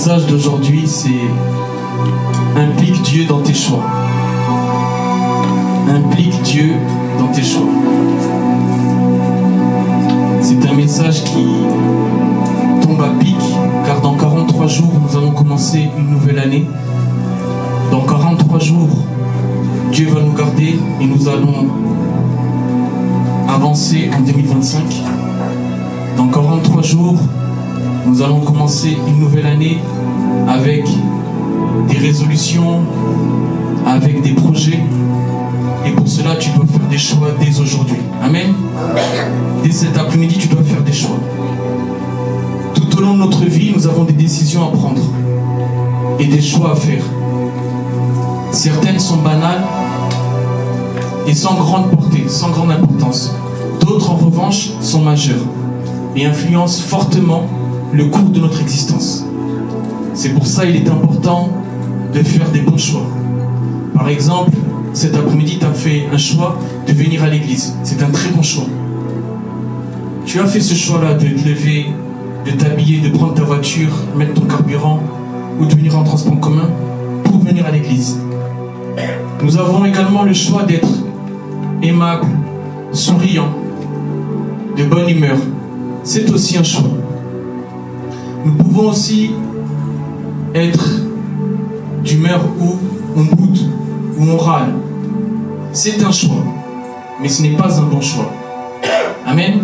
message d'aujourd'hui, c'est implique Dieu dans tes choix. Implique Dieu dans tes choix. C'est un message qui tombe à pic, car dans 43 jours, nous allons commencer une nouvelle année. Dans 43 jours, Dieu va nous garder et nous allons avancer en 2025. Dans 43 jours, nous allons commencer une nouvelle année avec des résolutions, avec des projets. Et pour cela, tu dois faire des choix dès aujourd'hui. Amen. Dès cet après-midi, tu dois faire des choix. Tout au long de notre vie, nous avons des décisions à prendre et des choix à faire. Certaines sont banales et sans grande portée, sans grande importance. D'autres, en revanche, sont majeures et influencent fortement le cours de notre existence. C'est pour ça qu'il est important de faire des bons choix. Par exemple, cet après-midi, tu as fait un choix de venir à l'église. C'est un très bon choix. Tu as fait ce choix-là de te lever, de t'habiller, de prendre ta voiture, mettre ton carburant ou de venir en transport commun pour venir à l'église. Nous avons également le choix d'être aimable, souriant, de bonne humeur. C'est aussi un choix. Nous pouvons aussi être d'humeur où on boude, où on râle. C'est un choix, mais ce n'est pas un bon choix. Amen.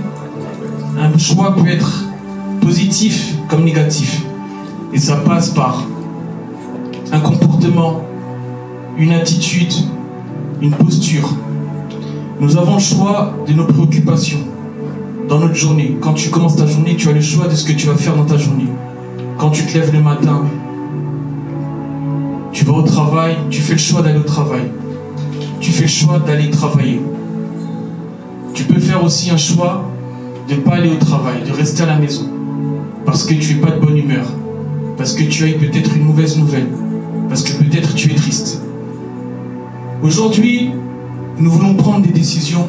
Un choix peut être positif comme négatif. Et ça passe par un comportement, une attitude, une posture. Nous avons le choix de nos préoccupations dans notre journée. Quand tu commences ta journée, tu as le choix de ce que tu vas faire dans ta journée. Quand tu te lèves le matin, tu vas au travail, tu fais le choix d'aller au travail. Tu fais le choix d'aller travailler. Tu peux faire aussi un choix de ne pas aller au travail, de rester à la maison. Parce que tu n'es pas de bonne humeur. Parce que tu as eu peut-être une mauvaise nouvelle. Parce que peut-être tu es triste. Aujourd'hui, nous voulons prendre des décisions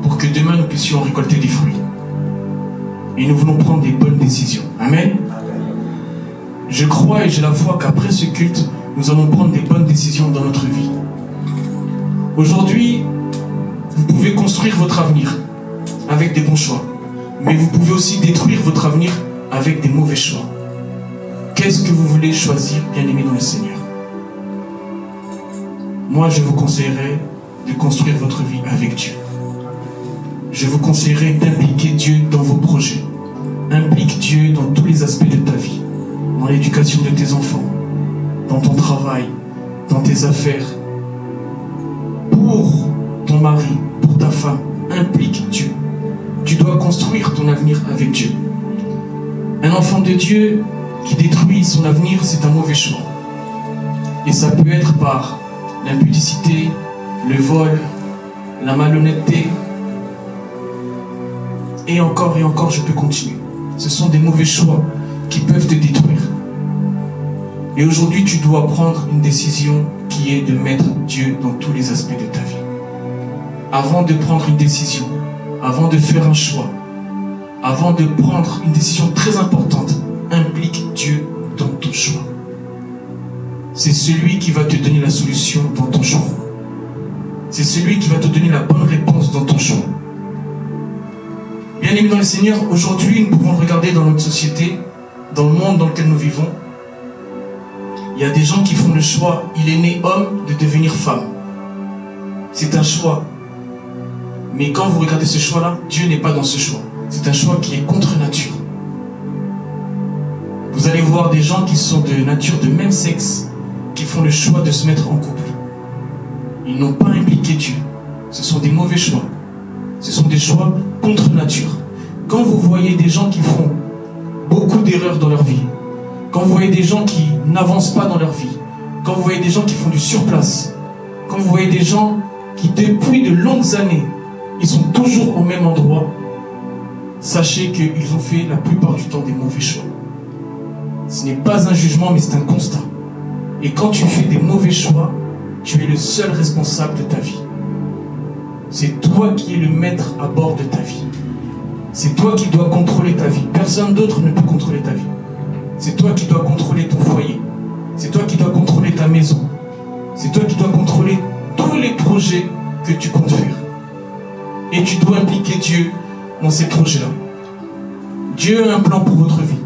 pour que demain nous puissions récolter des fruits. Et nous voulons prendre des bonnes décisions. Amen. Je crois et j'ai la foi qu'après ce culte, nous allons prendre des bonnes décisions dans notre vie. Aujourd'hui, vous pouvez construire votre avenir avec des bons choix. Mais vous pouvez aussi détruire votre avenir avec des mauvais choix. Qu'est-ce que vous voulez choisir, bien-aimés dans le Seigneur? Moi, je vous conseillerais de construire votre vie avec Dieu. Je vous conseillerais d'impliquer Dieu dans vos projets. Implique Dieu dans tous les aspects de ta vie. Dans l'éducation de tes enfants, dans ton travail, dans tes affaires. Pour ton mari, pour ta femme, implique Dieu. Tu dois construire ton avenir avec Dieu. Un enfant de Dieu qui détruit son avenir, c'est un mauvais choix. Et ça peut être par l'impudicité, le vol, la malhonnêteté. Et encore, je peux continuer. Ce sont des mauvais choix qui peuvent te détruire. Et aujourd'hui, tu dois prendre une décision qui est de mettre Dieu dans tous les aspects de ta vie. Avant de prendre une décision, avant de faire un choix, avant de prendre une décision très importante, implique Dieu dans ton choix. C'est celui qui va te donner la solution dans ton choix. C'est celui qui va te donner la bonne réponse dans ton choix. Bien-aimés dans le Seigneur, aujourd'hui, nous pouvons regarder dans notre société, dans le monde dans lequel nous vivons. Il y a des gens qui font le choix, il est né homme, de devenir femme. C'est un choix. Mais quand vous regardez ce choix-là, Dieu n'est pas dans ce choix. C'est un choix qui est contre nature. Vous allez voir des gens qui sont de nature de même sexe, qui font le choix de se mettre en couple. Ils n'ont pas impliqué Dieu. Ce sont des mauvais choix. Ce sont des choix contre nature. Quand vous voyez des gens qui font beaucoup d'erreurs dans leur vie, quand vous voyez des gens qui n'avancent pas dans leur vie, quand vous voyez des gens qui font du surplace, quand vous voyez des gens qui depuis de longues années, ils sont toujours au même endroit, sachez qu'ils ont fait la plupart du temps des mauvais choix. Ce n'est pas un jugement, mais c'est un constat. Et quand tu fais des mauvais choix, tu es le seul responsable de ta vie. C'est toi qui es le maître à bord de ta vie. C'est toi qui dois contrôler ta vie. Personne d'autre ne peut contrôler ta vie. C'est C'est toi qui dois contrôler ton foyer. C'est toi qui dois contrôler ta maison. C'est toi qui dois contrôler tous les projets que tu comptes faire. Et tu dois impliquer Dieu dans ces projets-là. Dieu a un plan pour votre vie.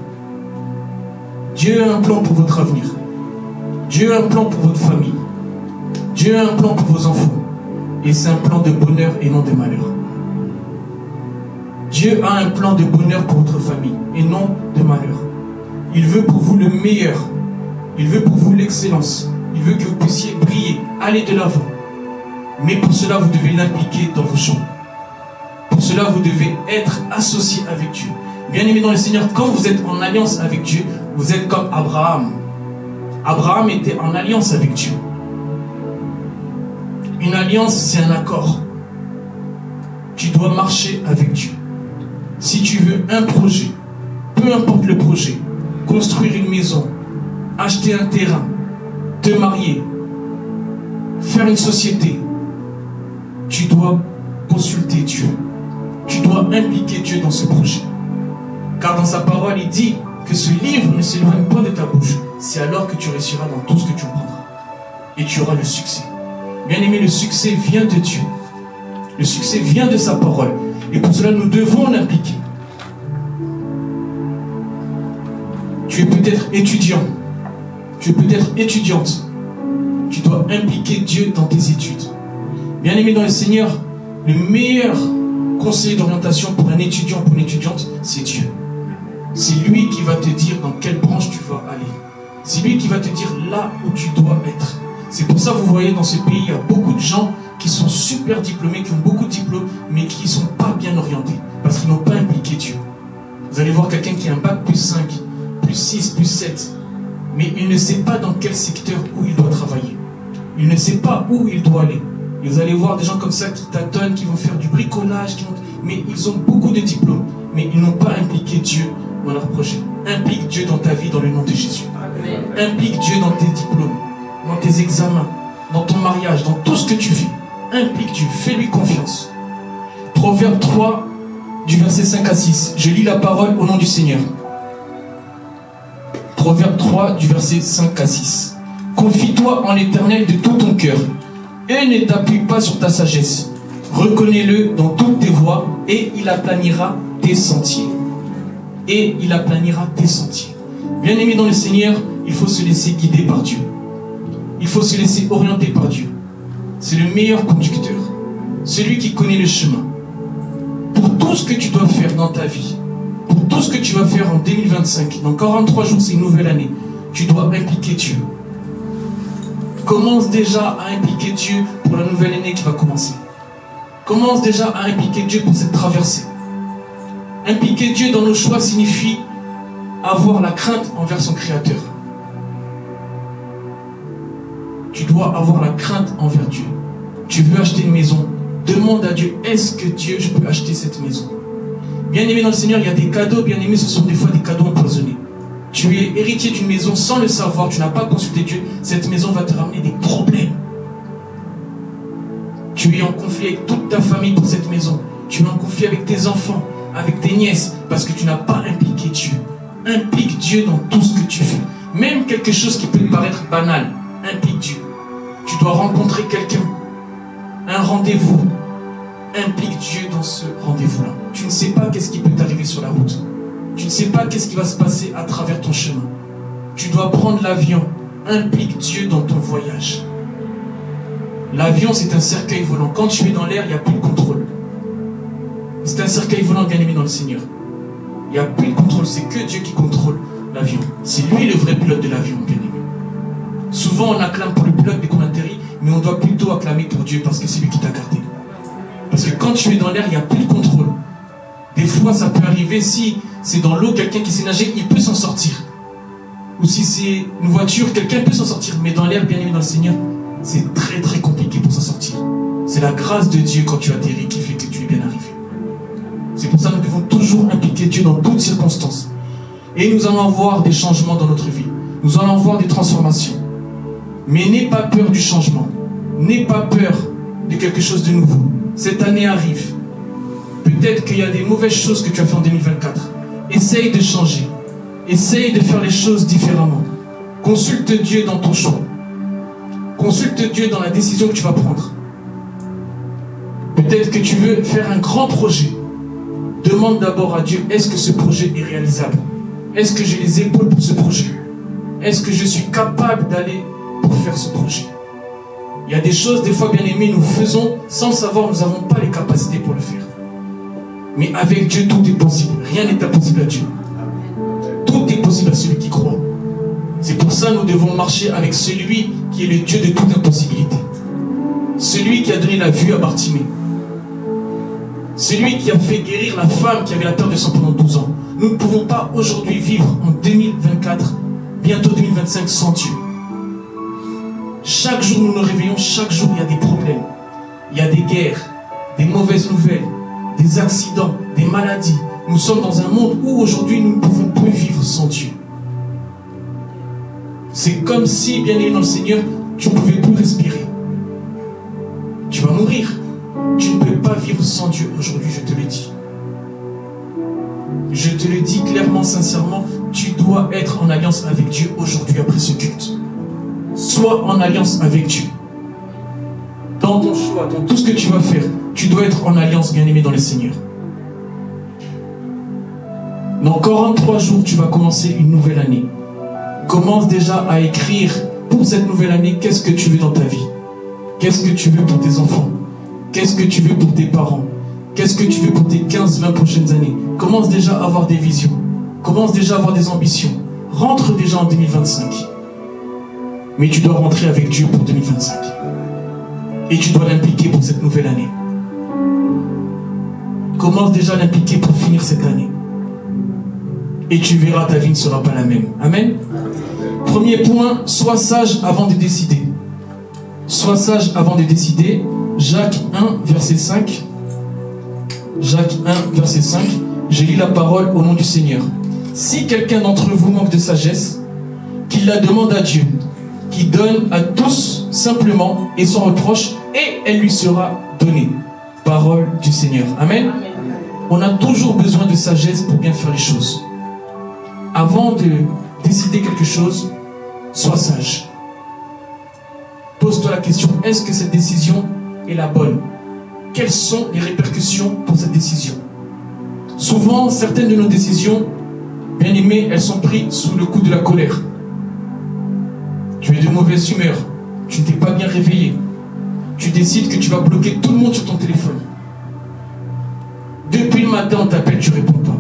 Dieu a un plan pour votre avenir. Dieu a un plan pour votre famille. Dieu a un plan pour vos enfants. Et c'est un plan de bonheur et non de malheur. Dieu a un plan de bonheur pour votre famille et non de malheur. Il veut pour vous le meilleur. Il veut pour vous l'excellence. Il veut que vous puissiez briller, aller de l'avant. Mais pour cela, vous devez l'impliquer dans vos choix. Pour cela, vous devez être associé avec Dieu. Bien-aimés dans le Seigneur, quand vous êtes en alliance avec Dieu, vous êtes comme Abraham. Abraham était en alliance avec Dieu. Une alliance, c'est un accord. Tu dois marcher avec Dieu. Si tu veux un projet, peu importe le projet, construire une maison, acheter un terrain, te marier, faire une société, tu dois consulter Dieu. Tu dois impliquer Dieu dans ce projet. Car dans sa parole, il dit que ce livre ne s'éloigne pas de ta bouche. C'est alors que tu réussiras dans tout ce que tu entreprendras. Et tu auras le succès. Bien-aimé, le succès vient de Dieu. Le succès vient de sa parole. Et pour cela, nous devons l'impliquer. Tu es peut-être étudiant. Tu es peut-être étudiante. Tu dois impliquer Dieu dans tes études. Bien-aimé dans le Seigneur, le meilleur conseiller d'orientation pour un étudiant ou pour une étudiante, c'est Dieu. C'est lui qui va te dire dans quelle branche tu vas aller. C'est lui qui va te dire là où tu dois être. C'est pour ça que vous voyez dans ce pays, il y a beaucoup de gens qui sont super diplômés, qui ont beaucoup de diplômes, mais qui ne sont pas bien orientés, parce qu'ils n'ont pas impliqué Dieu. Vous allez voir quelqu'un qui a un bac plus 5, plus 6, plus 7, mais il ne sait pas dans quel secteur où il doit travailler. Il ne sait pas où il doit aller. Et vous allez voir des gens comme ça qui tâtonnent, qui vont faire du bricolage, mais ils ont beaucoup de diplômes, mais ils n'ont pas impliqué Dieu dans leur projet. Implique Dieu dans ta vie dans le nom de Jésus. Amen. Implique Dieu dans tes diplômes, dans tes examens, dans ton mariage, dans tout ce que tu fais. Implique Dieu, fais-lui confiance. Proverbe 3, du verset 5 à 6. Je lis la parole au nom du Seigneur. Proverbe 3, du verset 5 à 6. Confie-toi en l'Éternel de tout ton cœur, et ne t'appuie pas sur ta sagesse. Reconnais-le dans toutes tes voies, et il aplanira tes sentiers. Et il aplanira tes sentiers. Bien-aimé dans le Seigneur, il faut se laisser guider par Dieu. Il faut se laisser orienter par Dieu. C'est le meilleur conducteur. Celui qui connaît le chemin. Pour tout ce que tu dois faire dans ta vie, pour tout ce que tu vas faire en 2025, dans 43 jours, c'est une nouvelle année, tu dois impliquer Dieu. Commence déjà à impliquer Dieu pour la nouvelle année qui va commencer. Commence déjà à impliquer Dieu pour cette traversée. Impliquer Dieu dans nos choix signifie avoir la crainte envers son Créateur. Tu dois avoir la crainte envers Dieu. Tu veux acheter une maison, demande à Dieu, est-ce que Dieu, je peux acheter cette maison? Bien-aimé dans le Seigneur, il y a des cadeaux, bien-aimés, ce sont des fois des cadeaux empoisonnés. Tu es héritier d'une maison sans le savoir, tu n'as pas consulté Dieu, cette maison va te ramener des problèmes. Tu es en conflit avec toute ta famille pour cette maison. Tu es en conflit avec tes enfants, avec tes nièces, parce que tu n'as pas impliqué Dieu. Implique Dieu dans tout ce que tu fais. Même quelque chose qui peut te paraître banal, implique Dieu. Tu dois rencontrer quelqu'un, un rendez-vous. Implique Dieu dans ce rendez-vous-là. Tu ne sais pas qu'est-ce qui peut t'arriver sur la route. Tu ne sais pas qu'est-ce qui va se passer à travers ton chemin. Tu dois prendre l'avion. Implique Dieu dans ton voyage. L'avion, c'est un cercueil volant. Quand tu es dans l'air, il n'y a plus de contrôle. C'est un cercueil volant, bien aimé dans le Seigneur. Il n'y a plus de contrôle. C'est que Dieu qui contrôle l'avion. C'est lui le vrai pilote de l'avion, bien aimé. Souvent, on acclame pour le pilote dès qu'on atterrit, mais on doit plutôt acclamer pour Dieu parce que c'est lui qui t'a gardé. Parce que quand tu es dans l'air, il n'y a plus de contrôle. Des fois, ça peut arriver, si c'est dans l'eau, quelqu'un qui sait nager, il peut s'en sortir. Ou si c'est une voiture, quelqu'un peut s'en sortir. Mais dans l'air, bien aimé dans le Seigneur, c'est très très compliqué pour s'en sortir. C'est la grâce de Dieu quand tu atterris qui fait que tu es bien arrivé. C'est pour ça que nous devons toujours impliquer Dieu dans toutes circonstances. Et nous allons avoir des changements dans notre vie. Nous allons avoir des transformations. Mais n'aie pas peur du changement. N'aie pas peur de quelque chose de nouveau. Cette année arrive. Peut-être qu'il y a des mauvaises choses que tu as fait en 2024. Essaye de changer. essaye de faire les choses différemment. Consulte Dieu dans ton choix. Consulte Dieu dans la décision que tu vas prendre. Peut-être que tu veux faire un grand projet. Demande d'abord à Dieu, est-ce que ce projet est réalisable? Est-ce que j'ai les épaules pour ce projet? Est-ce que je suis capable d'aller pour faire ce projet? Il y a des choses, des fois, bien aimés, nous faisons sans savoir, nous n'avons pas les capacités pour le faire. Mais avec Dieu, tout est possible. Rien n'est impossible à Dieu. Tout est possible à celui qui croit. C'est pour ça que nous devons marcher avec celui qui est le Dieu de toute impossibilité. Celui qui a donné la vue à Bartimée. Celui qui a fait guérir la femme qui avait la peur de sang pendant 12 ans. Nous ne pouvons pas aujourd'hui vivre en 2024, bientôt 2025, sans Dieu. Chaque jour nous nous réveillons, chaque jour il y a des problèmes. Il y a des guerres, des mauvaises nouvelles, des accidents, des maladies. Nous sommes dans un monde où aujourd'hui nous ne pouvons plus vivre sans Dieu. C'est comme si, bien aimé dans le Seigneur, tu ne pouvais plus respirer. Tu vas mourir. Tu ne peux pas vivre sans Dieu aujourd'hui, je te le dis. Je te le dis clairement, sincèrement, tu dois être en alliance avec Dieu aujourd'hui après ce culte. Sois en alliance avec Dieu. Dans ton choix, dans tout ce que tu vas faire, tu dois être en alliance, bien-aimé dans le Seigneur. Dans 43 jours, tu vas commencer une nouvelle année. Commence déjà à écrire pour cette nouvelle année, qu'est-ce que tu veux dans ta vie? Qu'est-ce que tu veux pour tes enfants? Qu'est-ce que tu veux pour tes parents? Qu'est-ce que tu veux pour tes 15-20 prochaines années? Commence déjà à avoir des visions. Commence déjà à avoir des ambitions. Rentre déjà en 2025. Mais tu dois rentrer avec Dieu pour 2025. Et tu dois l'impliquer pour cette nouvelle année. Commence déjà à l'impliquer pour finir cette année. Et tu verras, ta vie ne sera pas la même. Amen. Premier point, sois sage avant de décider. Sois sage avant de décider. Jacques 1, verset 5. Jacques 1, verset 5. J'ai lu la parole au nom du Seigneur. Si quelqu'un d'entre vous manque de sagesse, qu'il la demande à Dieu, qui donne à tous simplement et sans reproche, et elle lui sera donnée. Parole du Seigneur. Amen. Amen. On a toujours besoin de sagesse pour bien faire les choses. Avant de décider quelque chose, sois sage. Pose-toi la question, est-ce que cette décision est la bonne? Quelles sont les répercussions pour cette décision? Souvent, certaines de nos décisions, bien aimées, elles sont prises sous le coup de la colère. Tu es de mauvaise humeur, tu ne t'es pas bien réveillé. Tu décides que tu vas bloquer tout le monde sur ton téléphone. Depuis le matin, on t'appelle, tu ne réponds pas.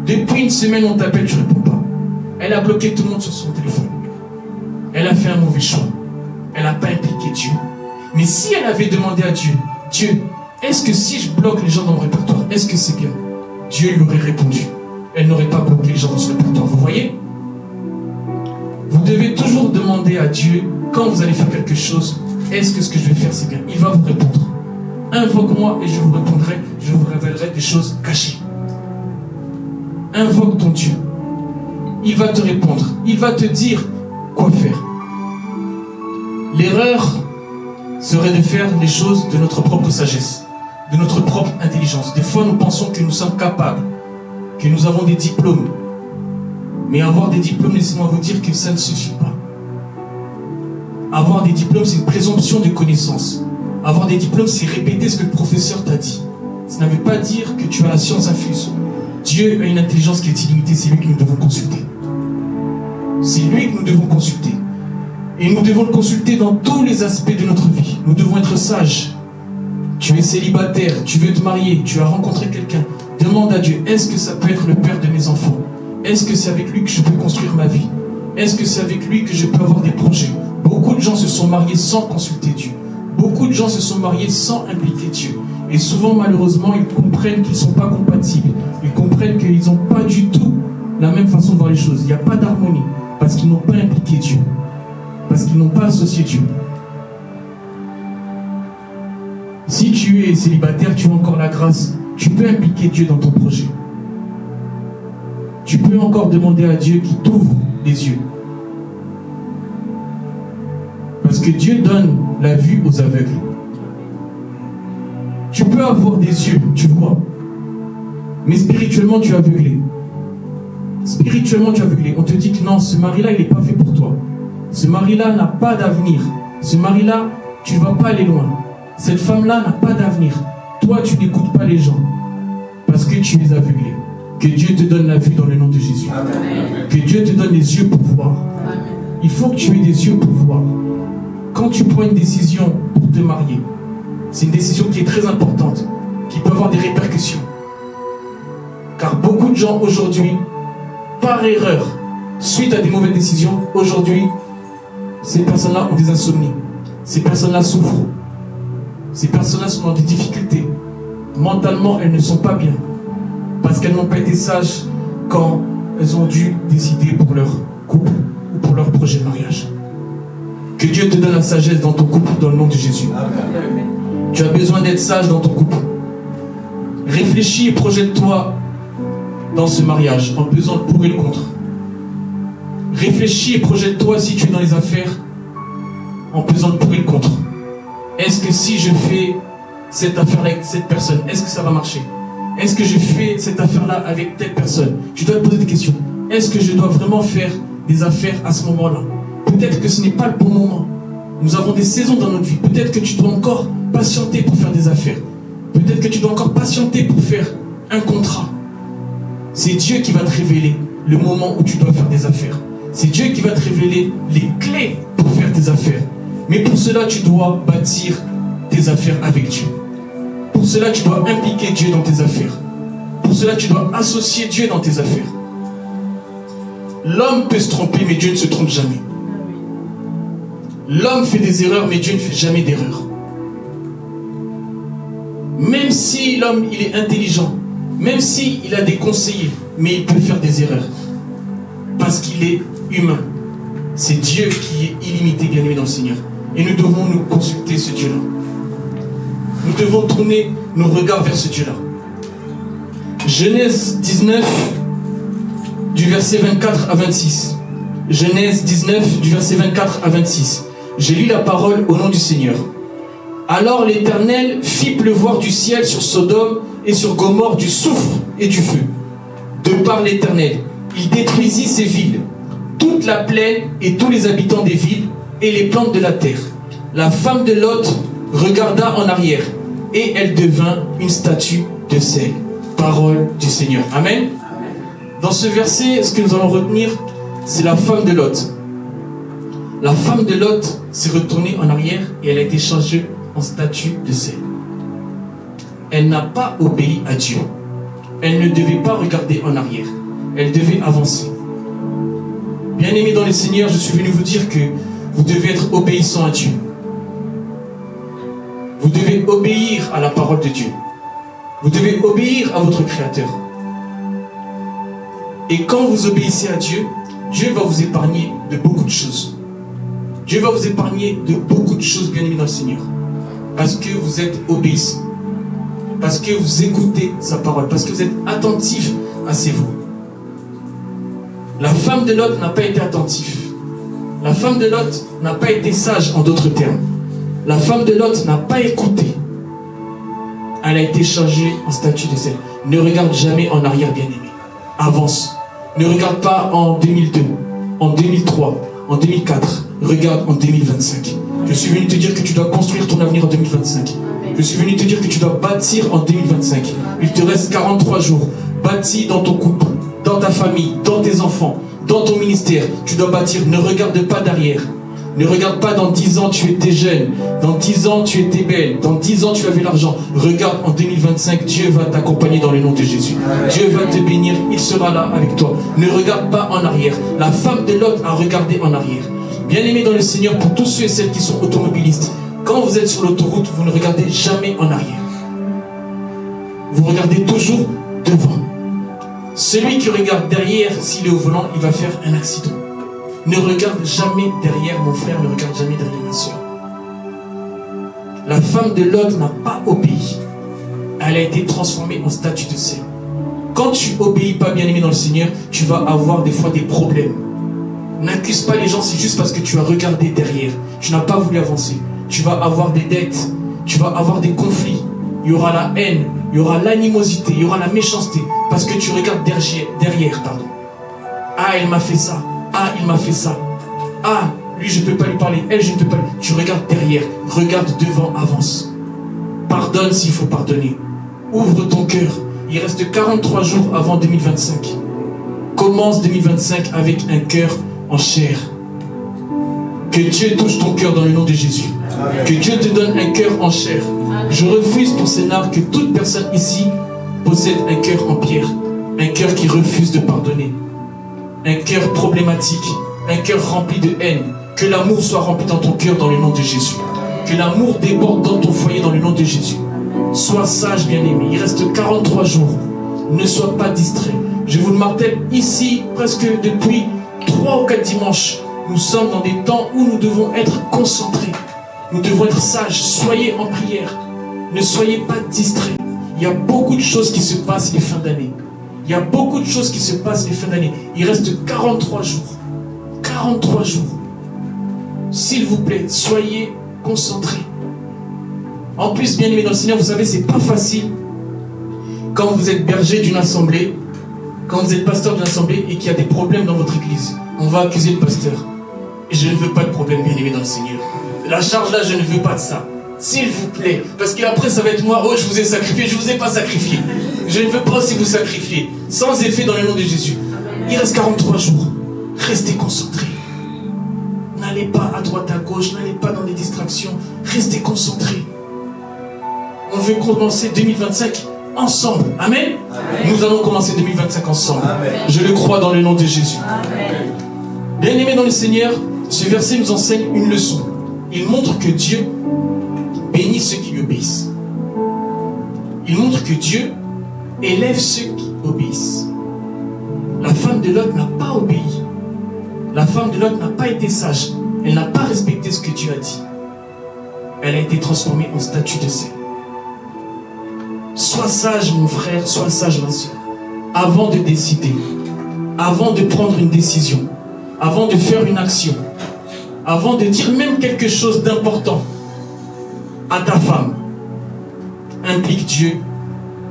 Depuis une semaine, on t'appelle, tu ne réponds pas. Elle a bloqué tout le monde sur son téléphone. Elle a fait un mauvais choix. Elle n'a pas impliqué Dieu. Mais si elle avait demandé à Dieu, Dieu, est-ce que si je bloque les gens dans mon répertoire, est-ce que c'est bien? Dieu lui aurait répondu. Elle n'aurait pas bloqué les gens dans son répertoire. Vous voyez? Vous devez toujours demander à Dieu, quand vous allez faire quelque chose, est-ce que ce que je vais faire c'est bien? Il va vous répondre. Invoque-moi et je vous répondrai, je vous révélerai des choses cachées. Invoque ton Dieu. Il va te répondre. Il va te dire quoi faire. L'erreur serait de faire les choses de notre propre sagesse, de notre propre intelligence. Des fois, nous pensons que nous sommes capables, que nous avons des diplômes. Mais avoir des diplômes, laissez-moi vous dire que ça ne suffit pas. Avoir des diplômes, c'est une présomption de connaissance. Avoir des diplômes, c'est répéter ce que le professeur t'a dit. Ça ne veut pas dire que tu as la science infuse. Dieu a une intelligence qui est illimitée, c'est lui que nous devons consulter. C'est lui que nous devons consulter. Et nous devons le consulter dans tous les aspects de notre vie. Nous devons être sages. Tu es célibataire, tu veux te marier, tu as rencontré quelqu'un. Demande à Dieu, est-ce que ça peut être le père de mes enfants? Est-ce que c'est avec lui que je peux construire ma vie? Est-ce que c'est avec lui que je peux avoir des projets? Beaucoup de gens se sont mariés sans consulter Dieu. Beaucoup de gens se sont mariés sans impliquer Dieu. Et souvent, malheureusement, ils comprennent qu'ils ne sont pas compatibles. Ils comprennent qu'ils n'ont pas du tout la même façon de voir les choses. Il n'y a pas d'harmonie parce qu'ils n'ont pas impliqué Dieu. Parce qu'ils n'ont pas associé Dieu. Si tu es célibataire, tu as encore la grâce. Tu peux impliquer Dieu dans ton projet. Tu peux encore demander à Dieu qu'il t'ouvre les yeux. Parce que Dieu donne la vue aux aveugles. Tu peux avoir des yeux, tu vois. Mais spirituellement, tu es aveuglé. spirituellement tu es aveuglé. On te dit que non, ce mari-là, il n'est pas fait pour toi. Ce mari-là n'a pas d'avenir. Ce mari-là, tu ne vas pas aller loin. Cette femme-là n'a pas d'avenir. Toi, tu n'écoutes pas les gens parce que tu es aveuglé. Que Dieu te donne la vue dans le nom de Jésus. Amen. Que Dieu te donne les yeux pour voir. Amen. Il faut que tu aies des yeux pour voir. Quand tu prends une décision pour te marier, c'est une décision qui est très importante, qui peut avoir des répercussions. Car beaucoup de gens aujourd'hui, par erreur, suite à des mauvaises décisions, aujourd'hui, ces personnes-là ont des insomnies. Ces personnes-là souffrent. Ces personnes-là sont dans des difficultés. Mentalement, elles ne sont pas bien. Parce qu'elles n'ont pas été sages quand elles ont dû décider pour leur couple ou pour leur projet de mariage. Que Dieu te donne la sagesse dans ton couple, dans le nom de Jésus. Amen. Tu as besoin d'être sage dans ton couple. Réfléchis et projette-toi dans ce mariage en pesant le pour et le contre. Réfléchis et projette-toi si tu es dans les affaires en pesant le pour et le contre. Est-ce que si je fais cette affaire-là avec cette personne, est-ce que ça va marcher? Est-ce que je fais cette affaire-là avec telle personne? Tu dois te poser des questions. Est-ce que je dois vraiment faire des affaires à ce moment-là? Peut-être que ce n'est pas le bon moment. Nous avons des saisons dans notre vie. Peut-être que tu dois encore patienter pour faire des affaires. Peut-être que tu dois encore patienter pour faire un contrat. C'est Dieu qui va te révéler le moment où tu dois faire des affaires. C'est Dieu qui va te révéler les clés pour faire tes affaires. Mais pour cela, tu dois bâtir tes affaires avec Dieu. Pour cela, tu dois impliquer Dieu dans tes affaires. Pour cela, tu dois associer Dieu dans tes affaires. L'homme peut se tromper, mais Dieu ne se trompe jamais. L'homme fait des erreurs, mais Dieu ne fait jamais d'erreurs. Même si l'homme il est intelligent, même s'il a des conseillers, mais il peut faire des erreurs. Parce qu'il est humain. C'est Dieu qui est illimité, bien aimé dans le Seigneur. Et nous devons nous consulter ce Dieu-là. Nous devons tourner nos regards vers ce Dieu-là. Genèse 19, du verset 24 à 26. Genèse 19, du verset 24 à 26. J'ai lu la parole au nom du Seigneur. Alors l'Éternel fit pleuvoir du ciel sur Sodome et sur Gomorrhe du soufre et du feu. De par l'Éternel, il détruisit ces villes, toute la plaine et tous les habitants des villes et les plantes de la terre. La femme de Lot regarda en arrière et elle devint une statue de sel. Parole du Seigneur. Amen. Dans ce verset, ce que nous allons retenir, c'est la femme de Lot. La femme de Lot s'est retournée en arrière et elle a été changée en statue de sel. Elle n'a pas obéi à Dieu. Elle ne devait pas regarder en arrière. Elle devait avancer. Bien-aimés dans le Seigneur, je suis venu vous dire que vous devez être obéissant à Dieu. Vous devez obéir à la parole de Dieu. Vous devez obéir à votre Créateur. Et quand vous obéissez à Dieu, Dieu va vous épargner de beaucoup de choses. Dieu va vous épargner de beaucoup de choses, bien-aimés dans le Seigneur. Parce que vous êtes obéissant. Parce que vous écoutez sa parole. Parce que vous êtes attentif à ses voix. La femme de Lot n'a pas été attentive. La femme de Lot n'a pas été sage, en d'autres termes. La femme de Lot n'a pas écouté. Elle a été changée en statue de sel. Ne regarde jamais en arrière, bien-aimé. Avance. Ne regarde pas en 2002, en 2003, en 2004. Regarde en 2025. Je suis venu te dire que tu dois construire ton avenir en 2025. Je suis venu te dire que tu dois bâtir en 2025. Il te reste 43 jours. Bâtis dans ton couple, dans ta famille, dans tes enfants, dans ton ministère. Tu dois bâtir. Ne regarde pas derrière. Ne regarde pas dans 10 ans tu étais jeune. Dans 10 ans tu étais belle. Dans 10 ans tu avais l'argent. Regarde en 2025, Dieu va t'accompagner dans le nom de Jésus. Dieu va te bénir. Il sera là avec toi. Ne regarde pas en arrière. La femme de Lot a regardé en arrière. Bien-aimés dans le Seigneur, pour tous ceux et celles qui sont automobilistes, quand vous êtes sur l'autoroute, vous ne regardez jamais en arrière. Vous regardez toujours devant. Celui qui regarde derrière, s'il est au volant, il va faire un accident. Ne regarde jamais derrière, mon frère, ne regarde jamais derrière ma soeur. La femme de Lot n'a pas obéi. Elle a été transformée en statue de sel. Quand tu obéis pas, bien-aimé dans le Seigneur, tu vas avoir des fois des problèmes. N'accuse pas les gens, c'est juste parce que tu as regardé derrière. Tu n'as pas voulu avancer. Tu vas avoir des dettes. Tu vas avoir des conflits. Il y aura la haine. Il y aura l'animosité. Il y aura la méchanceté. Parce que tu regardes derrière, pardon. Ah, elle m'a fait ça. Ah, il m'a fait ça. Ah, lui, je ne peux pas lui parler. Elle, je ne peux pas lui... Tu regardes derrière, regarde devant, avance. Pardonne s'il faut pardonner. Ouvre ton cœur. Il reste 43 jours avant 2025. Commence 2025 avec un cœur en chair. Que Dieu touche ton cœur dans le nom de Jésus. Amen. Que Dieu te donne un cœur en chair. Amen. Je refuse pour Sénat que toute personne ici possède un cœur en pierre. Un cœur qui refuse de pardonner. Un cœur problématique. Un cœur rempli de haine. Que l'amour soit rempli dans ton cœur dans le nom de Jésus. Que l'amour déborde dans ton foyer dans le nom de Jésus. Sois sage, bien-aimé. Il reste 43 jours. Ne sois pas distrait. Je vous le martèle ici, presque depuis 3 ou 4 dimanches. Nous sommes dans des temps où nous devons être concentrés. Nous devons être sages. Soyez en prière. Ne soyez pas distraits. Il y a beaucoup de choses qui se passent les fins d'année. Il y a beaucoup de choses qui se passent les fins d'année. Il reste 43 jours. 43 jours. S'il vous plaît, soyez concentrés. En plus, bien aimé dans le Seigneur, vous savez, c'est pas facile quand vous êtes berger d'une assemblée, quand vous êtes pasteur d'une assemblée et qu'il y a des problèmes dans votre église. On va accuser le pasteur. Et je ne veux pas de problème, bien aimé dans le Seigneur. La charge là, je ne veux pas de ça. S'il vous plaît. Parce qu'après, ça va être moi. Oh, je vous ai sacrifié. Je ne vous ai pas sacrifié. Je ne veux pas aussi vous sacrifier. Sans effet dans le nom de Jésus. Il reste 43 jours. Restez concentrés. N'allez pas à droite, à gauche. N'allez pas dans les distractions. Restez concentrés. On veut commencer 2025 ensemble. Amen. Amen. Nous allons commencer 2025 ensemble. Amen. Je le crois dans le nom de Jésus. Amen. Bien-aimés dans le Seigneur, ce verset nous enseigne une leçon. Il montre que Dieu bénit ceux qui lui obéissent. Il montre que Dieu élève ceux qui obéissent. La femme de Lot n'a pas obéi. La femme de Lot n'a pas été sage. Elle n'a pas respecté ce que Dieu a dit. Elle a été transformée en statue de sel. Sois sage, mon frère, sois sage, ma soeur. Avant de décider, avant de prendre une décision, avant de faire une action, avant de dire même quelque chose d'important à ta femme, implique Dieu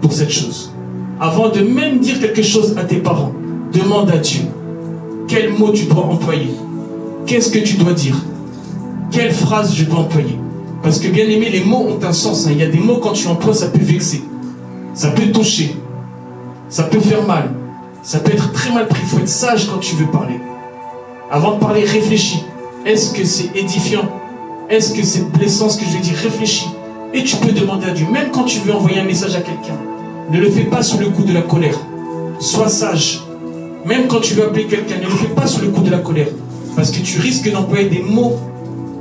pour cette chose. Avant de même dire quelque chose à tes parents, demande à Dieu quel mot tu dois employer, qu'est-ce que tu dois dire, quelle phrase je dois employer. Parce que bien aimé, les mots ont un sens. Il y a des mots quand tu emploies, ça peut vexer, ça peut toucher, ça peut faire mal, ça peut être très mal pris. Il faut être sage quand tu veux parler. Avant de parler, réfléchis. Est-ce que c'est édifiant? Est-ce que c'est blessant ce que je vais dire? Réfléchis. Et tu peux demander à Dieu. Même quand tu veux envoyer un message à quelqu'un, ne le fais pas sous le coup de la colère. Sois sage. Même quand tu veux appeler quelqu'un, ne le fais pas sous le coup de la colère. Parce que tu risques d'employer des mots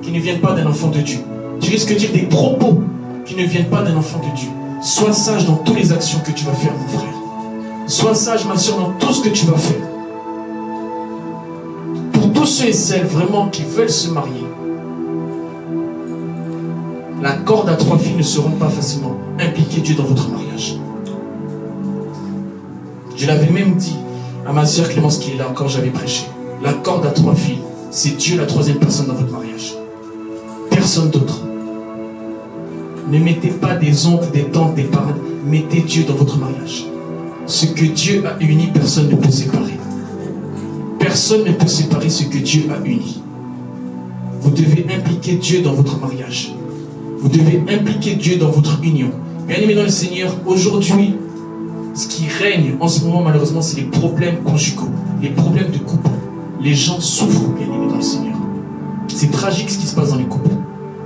qui ne viennent pas d'un enfant de Dieu. Tu risques de dire des propos qui ne viennent pas d'un enfant de Dieu. Sois sage dans toutes les actions que tu vas faire, mon frère. Sois sage, ma soeur, dans tout ce que tu vas faire. Pour tous ceux et celles vraiment qui veulent se marier, la corde à 3 fils ne se rompt pas facilement. Impliquez Dieu dans votre mariage. Je l'avais même dit à ma soeur Clémence qui est là quand j'avais prêché. La corde à 3 fils, c'est Dieu la 3e personne dans votre mariage. Personne d'autre. Ne mettez pas des oncles, des tantes, des parents. Mettez Dieu dans votre mariage. Ce que Dieu a uni, personne ne peut séparer. Personne ne peut séparer ce que Dieu a uni. Vous devez impliquer Dieu dans votre mariage. Vous devez impliquer Dieu dans votre union. Bien-aimés dans le Seigneur, aujourd'hui, ce qui règne en ce moment, malheureusement, c'est les problèmes conjugaux, les problèmes de couple. Les gens souffrent, bien-aimés dans le Seigneur. C'est tragique ce qui se passe dans les couples.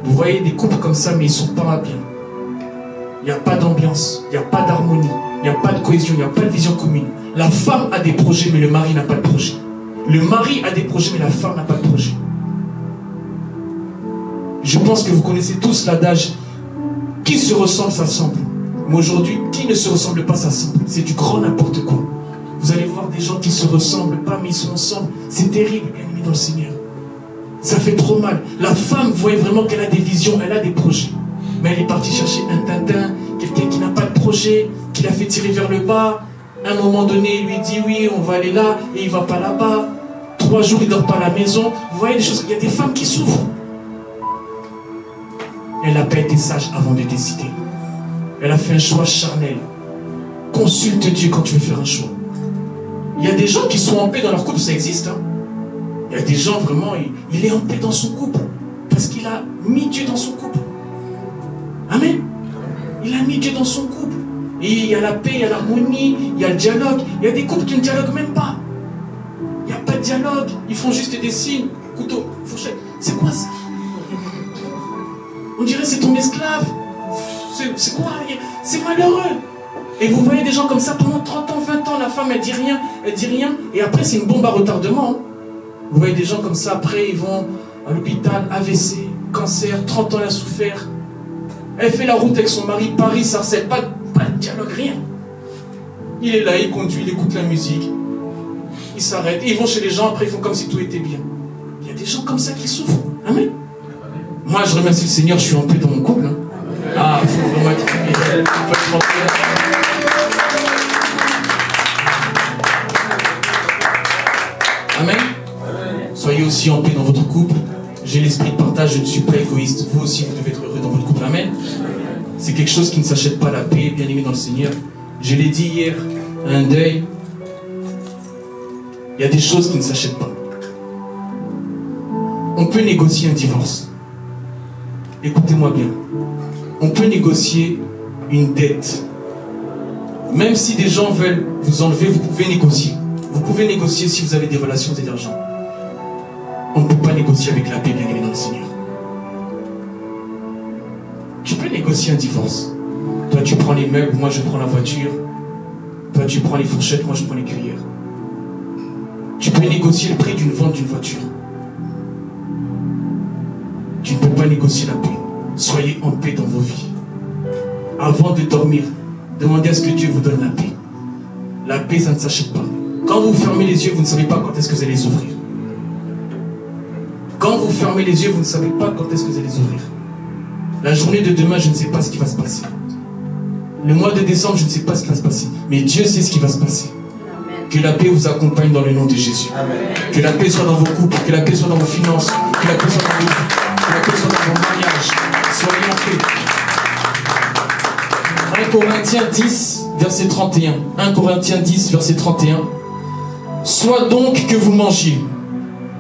Vous voyez des couples comme ça, mais ils ne sont pas bien. Il n'y a pas d'ambiance, il n'y a pas d'harmonie, il n'y a pas de cohésion, il n'y a pas de vision commune. La femme a des projets, mais le mari n'a pas de projet. Le mari a des projets, mais la femme n'a pas de projet. Je pense que vous connaissez tous l'adage « Qui se ressemble, s'assemble ». Mais aujourd'hui, qui ne se ressemble pas, s'assemble. C'est du grand n'importe quoi. Vous allez voir des gens qui ne se ressemblent pas, mais ils sont ensemble. C'est terrible, bien aimé dans le Seigneur. Ça fait trop mal. La femme voit vraiment qu'elle a des visions, elle a des projets. Mais elle est partie chercher un Tintin, quelqu'un qui n'a pas de projet, qui l'a fait tirer vers le bas. À un moment donné, il lui dit oui, on va aller là, et il ne va pas là-bas. 3 jours, il ne dort pas à la maison. Vous voyez des choses, il y a des femmes qui souffrent. Elle n'a pas été sage avant de décider. Elle a fait un choix charnel. Consulte Dieu quand tu veux faire un choix. Il y a des gens qui sont en paix dans leur couple, ça existe. Hein. Il y a des gens vraiment, il est en paix dans son couple. Parce qu'il a mis Dieu dans son couple. Amen. Il a mis Dieu dans son couple. Et il y a la paix, il y a l'harmonie, il y a le dialogue. Il y a des couples qui ne dialoguent même pas. Il n'y a pas de dialogue. Ils font juste des signes. Couteau, fourchette. C'est quoi ça? On dirait c'est ton esclave. C'est quoi? C'est malheureux. Et vous voyez des gens comme ça pendant 30 ans, 20 ans, la femme elle dit rien, et après c'est une bombe à retardement. Hein. Vous voyez des gens comme ça, après ils vont à l'hôpital, AVC, cancer, 30 ans elle a souffert. Elle fait la route avec son mari, Paris, Sarcelles, pas de dialogue, rien. Il est là, il conduit, il écoute la musique, il s'arrête, ils vont chez les gens, après ils font comme si tout était bien. Il y a des gens comme ça qui souffrent. Amen. Moi je remercie le Seigneur, je suis en paix dans mon couple. Hein. Ah, il faut vraiment être en paix. Amen. Soyez aussi en paix dans votre couple. J'ai l'esprit de partage, je ne suis pas égoïste. Vous aussi, vous devez être heureux dans votre couple. Amen. C'est quelque chose qui ne s'achète pas, la paix, bien aimé dans le Seigneur. Je l'ai dit hier à un deuil. Il y a des choses qui ne s'achètent pas. On peut négocier un divorce. Écoutez-moi bien. On peut négocier une dette. Même si des gens veulent vous enlever, vous pouvez négocier. Vous pouvez négocier si vous avez des relations et de l'argent. On ne peut pas négocier avec la paix, bien aimé dans le Seigneur. Tu peux négocier un divorce. Toi, tu prends les meubles, moi, je prends la voiture. Toi, tu prends les fourchettes, moi, je prends les cuillères. Tu peux négocier le prix d'une vente d'une voiture. Tu ne peux pas négocier la paix. Soyez en paix dans vos vies. Avant de dormir, demandez à ce que Dieu vous donne la paix. La paix, ça ne s'achète pas. Quand vous fermez les yeux, vous ne savez pas quand est-ce que vous allez les ouvrir. Quand vous fermez les yeux, vous ne savez pas quand est-ce que vous allez les ouvrir. La journée de demain, je ne sais pas ce qui va se passer. Le mois de décembre, je ne sais pas ce qui va se passer. Mais Dieu sait ce qui va se passer. Amen. Que la paix vous accompagne dans le nom de Jésus. Amen. Que la paix soit dans vos couples, que la paix soit dans vos finances, que la paix soit dans vos vies, que la paix soit dans vos mariages. Soyez en paix. 1 Corinthiens 10, verset 31. 1 Corinthiens 10, verset 31. Soit donc que vous mangiez,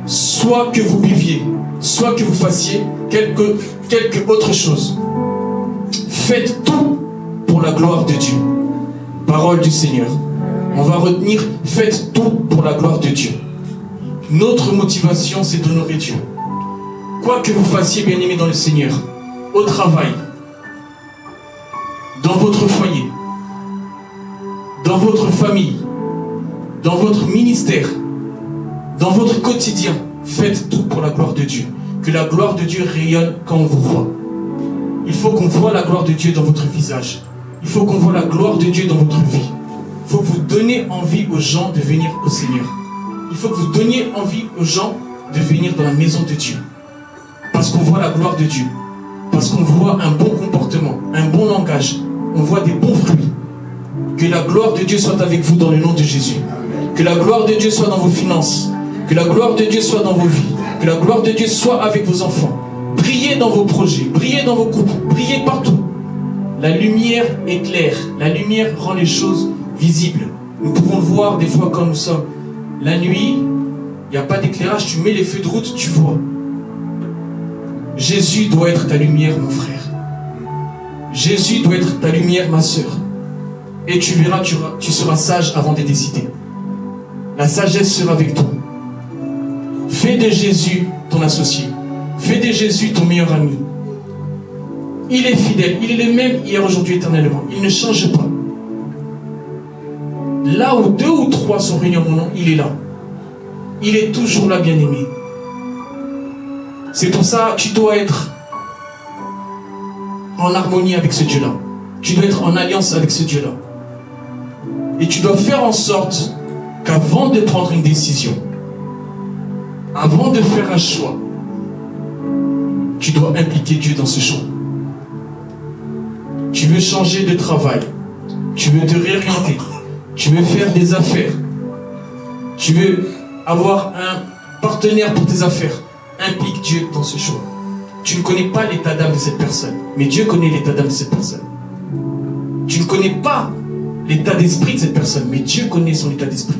soit que vous buviez, soit que vous fassiez quelque autre chose. Faites tout pour la gloire de Dieu. Parole du Seigneur. On va retenir, faites tout pour la gloire de Dieu. Notre motivation, c'est d'honorer Dieu. Quoi que vous fassiez, bien-aimés dans le Seigneur, au travail, dans votre foyer, dans votre famille, dans votre ministère, dans votre quotidien, faites tout pour la gloire de Dieu. Que la gloire de Dieu rayonne quand on vous voit. Il faut qu'on voit la gloire de Dieu dans votre visage. Il faut qu'on voit la gloire de Dieu dans votre vie. Il faut que vous donniez envie aux gens de venir au Seigneur. Il faut que vous donniez envie aux gens de venir dans la maison de Dieu. Parce qu'on voit la gloire de Dieu. Parce qu'on voit un bon comportement, un bon langage. On voit des bons fruits. Que la gloire de Dieu soit avec vous dans le nom de Jésus. Que la gloire de Dieu soit dans vos finances. Que la gloire de Dieu soit dans vos vies. Que la gloire de Dieu soit avec vos enfants. Brillez dans vos projets, brillez dans vos couples, brillez partout. La lumière éclaire, la lumière rend les choses visibles. Nous pouvons le voir des fois quand nous sommes. La nuit, il n'y a pas d'éclairage, tu mets les feux de route, tu vois. Jésus doit être ta lumière, mon frère. Jésus doit être ta lumière, ma soeur. Et tu verras, tu seras sage avant de décider. La sagesse sera avec toi. Fais de Jésus ton associé. Fais de Jésus ton meilleur ami. Il est fidèle, il est le même hier, aujourd'hui, éternellement. Il ne change pas. Là où 2 ou 3 sont réunis en mon nom, il est là. Il est toujours là, bien-aimé. C'est pour ça que tu dois être en harmonie avec ce Dieu-là. Tu dois être en alliance avec ce Dieu-là. Et tu dois faire en sorte qu'avant de prendre une décision, avant de faire un choix, tu dois impliquer Dieu dans ce choix. Tu veux changer de travail, tu veux te réorienter, tu veux faire des affaires, tu veux avoir un partenaire pour tes affaires, implique Dieu dans ce choix. Tu ne connais pas l'état d'âme de cette personne, mais Dieu connaît l'état d'âme de cette personne. Tu ne connais pas l'état d'esprit de cette personne, mais Dieu connaît son état d'esprit.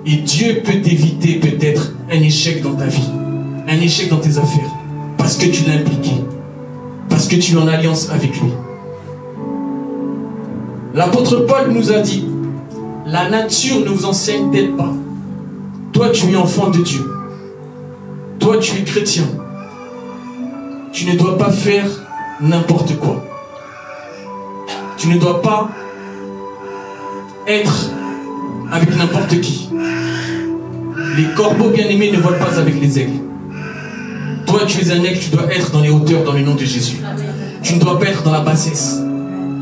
Et Dieu peut t'éviter peut-être un échec dans ta vie, un échec dans tes affaires, parce que tu l'as impliqué, parce que tu es en alliance avec lui. L'apôtre Paul nous a dit, la nature ne vous enseigne-t-elle pas? Toi, tu es enfant de Dieu. Toi, tu es chrétien. Tu ne dois pas faire n'importe quoi. Tu ne dois pas être avec n'importe qui. Les corbeaux bien-aimés ne volent pas avec les aigles. Toi, tu es un aigle, tu dois être dans les hauteurs dans le nom de Jésus. Tu ne dois pas être dans la bassesse.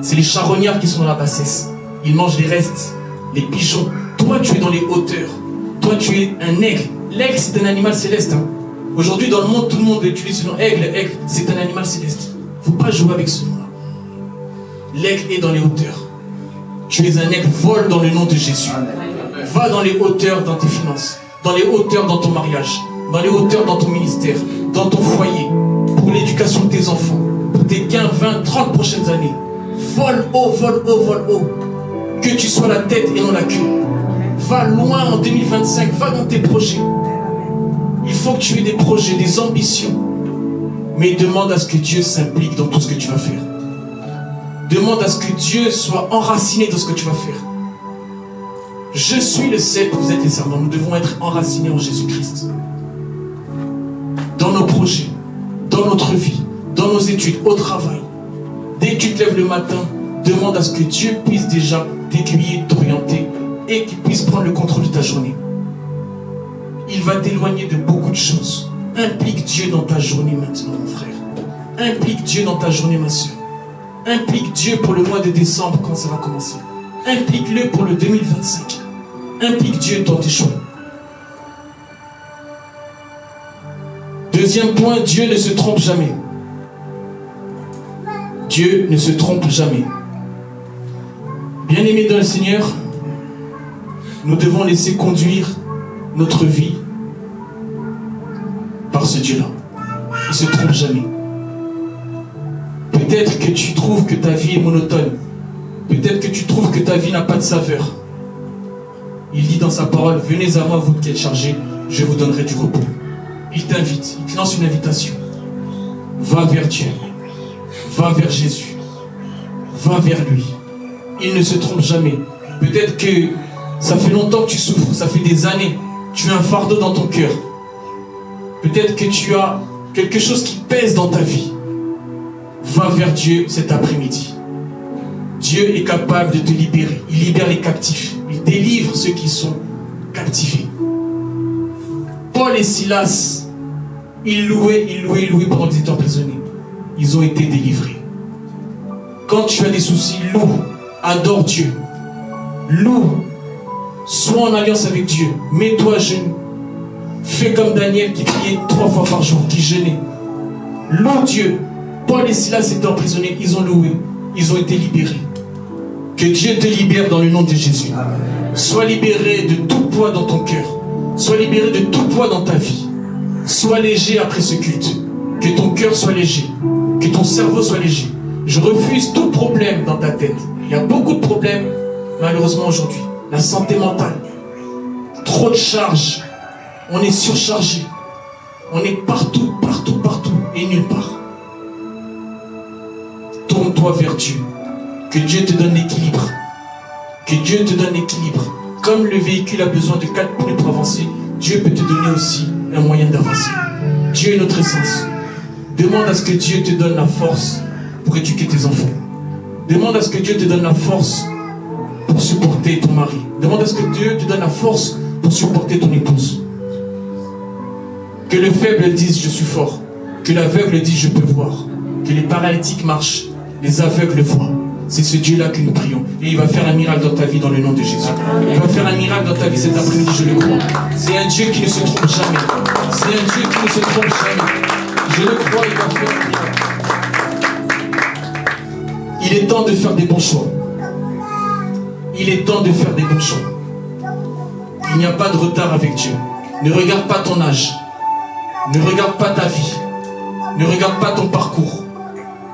C'est les charognards qui sont dans la bassesse. Ils mangent les restes, les pigeons. Toi, tu es dans les hauteurs. Toi, tu es un aigle. L'aigle, c'est un animal céleste. Aujourd'hui, dans le monde, tout le monde utilise le nom aigle. Aigle, c'est un animal céleste. Il ne faut pas jouer avec ce nom-là. L'aigle est dans les hauteurs. Tu es un aigle, vole dans le nom de Jésus. Va dans les hauteurs dans tes finances, dans les hauteurs dans ton mariage, dans les hauteurs dans ton ministère, dans ton foyer, pour l'éducation de tes enfants, pour tes 15, 20, 30 prochaines années. Vole haut, vole haut, vole haut. Que tu sois la tête et non la queue. Va loin en 2025, va dans tes projets. Il faut que tu aies des projets, des ambitions. Mais demande à ce que Dieu s'implique dans tout ce que tu vas faire. Demande à ce que Dieu soit enraciné dans ce que tu vas faire. Je suis le cep, vous êtes les servants. Nous devons être enracinés en Jésus-Christ. Dans nos projets, dans notre vie, dans nos études, au travail. Dès que tu te lèves le matin, demande à ce que Dieu puisse déjà t'aiguiller, t'orienter et qu'il puisse prendre le contrôle de ta journée. Il va t'éloigner de beaucoup de choses. Implique Dieu dans ta journée maintenant, mon frère. Implique Dieu dans ta journée, ma soeur. Implique Dieu pour le mois de décembre quand ça va commencer. Implique-le pour le 2025. Implique Dieu dans tes choix. Deuxième point, Dieu ne se trompe jamais. Dieu ne se trompe jamais. Bien-aimés dans le Seigneur, nous devons laisser conduire notre vie par ce Dieu-là. Il ne se trompe jamais. Peut-être que tu trouves que ta vie est monotone. Peut-être que tu trouves que ta vie n'a pas de saveur. Il dit dans sa parole, venez à moi vous qui êtes chargés, je vous donnerai du repos. Il t'invite, il te lance une invitation. Va vers Dieu. Va vers Jésus. Va vers lui. Il ne se trompe jamais. Peut-être que ça fait longtemps que tu souffres, ça fait des années. Tu as un fardeau dans ton cœur. Peut-être que tu as quelque chose qui pèse dans ta vie. Va vers Dieu cet après-midi. Dieu est capable de te libérer. Il libère les captifs. Il délivre ceux qui sont captivés. Paul et Silas, ils louaient pendant qu'ils étaient emprisonnés. Ils ont été délivrés. Quand tu as des soucis, loue, adore Dieu. Loue, sois en alliance avec Dieu. Mets-toi à genoux. Fais comme Daniel qui priait 3 fois par jour, qui jeûnait. Loue Dieu. Paul et Silas étaient emprisonnés, ils ont loué, ils ont été libérés. Que Dieu te libère dans le nom de Jésus. Sois libéré de tout poids dans ton cœur. Sois libéré de tout poids dans ta vie. Sois léger après ce culte. Que ton cœur soit léger. Que ton cerveau soit léger. Je refuse tout problème dans ta tête. Il y a beaucoup de problèmes, malheureusement aujourd'hui. La santé mentale. Trop de charges. On est surchargé. On est partout, partout, partout et nulle part. Tourne-toi vers Dieu. Que Dieu te donne l'équilibre. Que Dieu te donne l'équilibre. Comme le véhicule a besoin de 4 pneus pour avancer, Dieu peut te donner aussi un moyen d'avancer. Dieu est notre essence. Demande à ce que Dieu te donne la force pour éduquer tes enfants. Demande à ce que Dieu te donne la force pour supporter ton mari. Demande à ce que Dieu te donne la force pour supporter ton épouse. Que le faible dise je suis fort. Que l'aveugle dise je peux voir. Que les paralytiques marchent. Les aveugles voient. C'est ce Dieu-là que nous prions. Et il va faire un miracle dans ta vie dans le nom de Jésus. Il va faire un miracle dans ta vie cet après-midi, je le crois. C'est un Dieu qui ne se trompe jamais. C'est un Dieu qui ne se trompe jamais. Je le crois, il va faire un miracle. Il est temps de faire des bons choix. Il est temps de faire des bons choix. Il n'y a pas de retard avec Dieu. Ne regarde pas ton âge. Ne regarde pas ta vie. Ne regarde pas ton parcours.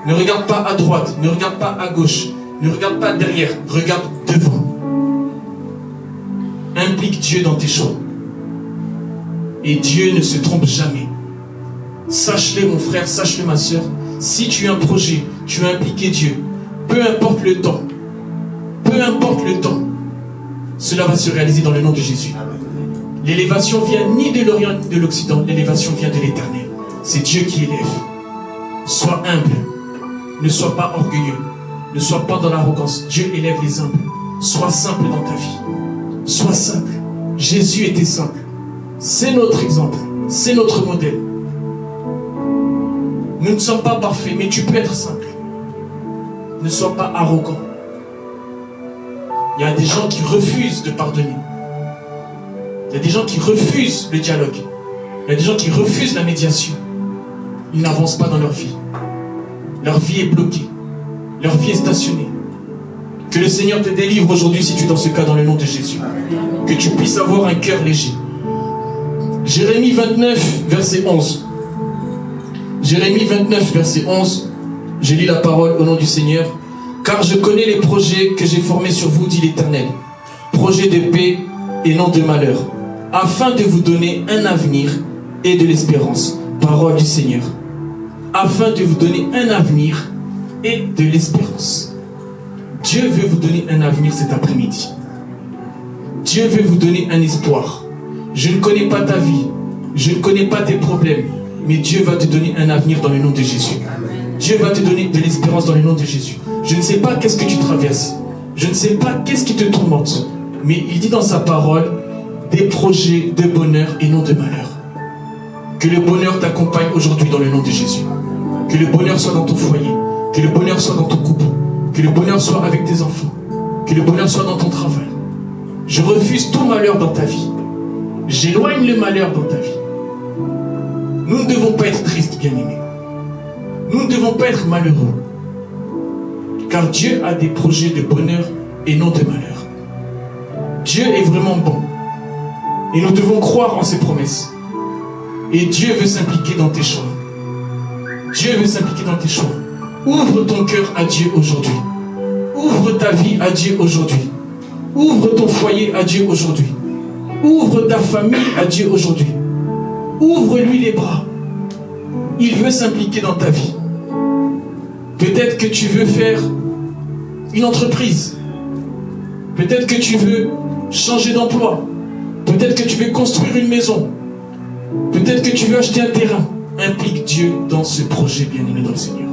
Ne regarde pas à droite, ne regarde pas à gauche, ne regarde pas derrière, regarde devant. Implique Dieu dans tes choix. Et Dieu ne se trompe jamais. Sache-le mon frère, sache-le ma soeur. Si tu as un projet, tu as impliqué Dieu. Peu importe le temps. Peu importe le temps. Cela va se réaliser dans le nom de Jésus. L'élévation vient ni de l'Orient ni de l'Occident. L'élévation vient de l'Éternel. C'est Dieu qui élève. Sois humble. Ne sois pas orgueilleux. Ne sois pas dans l'arrogance. Dieu élève les humbles. Sois simple dans ta vie. Sois simple. Jésus était simple. C'est notre exemple. C'est notre modèle. Nous ne sommes pas parfaits, mais tu peux être simple. Ne sois pas arrogant. Il y a des gens qui refusent de pardonner. Il y a des gens qui refusent le dialogue. Il y a des gens qui refusent la médiation. Ils n'avancent pas dans leur vie. Leur vie est bloquée. Leur vie est stationnée. Que le Seigneur te délivre aujourd'hui si tu es dans ce cas dans le nom de Jésus. Que tu puisses avoir un cœur léger. Jérémie 29, verset 11. Jérémie 29, verset 11. Je lis la parole au nom du Seigneur. Car je connais les projets que j'ai formés sur vous, dit l'Éternel. Projets de paix et non de malheur. Afin de vous donner un avenir et de l'espérance. Parole du Seigneur. Afin de vous donner un avenir et de l'espérance. Dieu veut vous donner un avenir cet après-midi. Dieu veut vous donner un espoir. Je ne connais pas ta vie. Je ne connais pas tes problèmes. Mais Dieu va te donner un avenir dans le nom de Jésus. Dieu va te donner de l'espérance dans le nom de Jésus. Je ne sais pas qu'est-ce que tu traverses. Je ne sais pas qu'est-ce qui te tourmente. Mais il dit dans sa parole des projets de bonheur et non de malheur. Que le bonheur t'accompagne aujourd'hui dans le nom de Jésus. Que le bonheur soit dans ton foyer. Que le bonheur soit dans ton couple. Que le bonheur soit avec tes enfants. Que le bonheur soit dans ton travail. Je refuse tout malheur dans ta vie. J'éloigne le malheur dans ta vie. Nous ne devons pas être tristes, bien-aimés. Nous ne devons pas être malheureux. Car Dieu a des projets de bonheur et non de malheur. Dieu est vraiment bon. Et nous devons croire en ses promesses. Et Dieu veut s'impliquer dans tes choix. Dieu veut s'impliquer dans tes choix. Ouvre ton cœur à Dieu aujourd'hui. Ouvre ta vie à Dieu aujourd'hui. Ouvre ton foyer à Dieu aujourd'hui. Ouvre ta famille à Dieu aujourd'hui. Ouvre-lui les bras. Il veut s'impliquer dans ta vie. Peut-être que tu veux faire une entreprise. Peut-être que tu veux changer d'emploi. Peut-être que tu veux construire une maison. Peut-être que tu veux acheter un terrain. Implique Dieu dans ce projet, bien-aimé dans le Seigneur.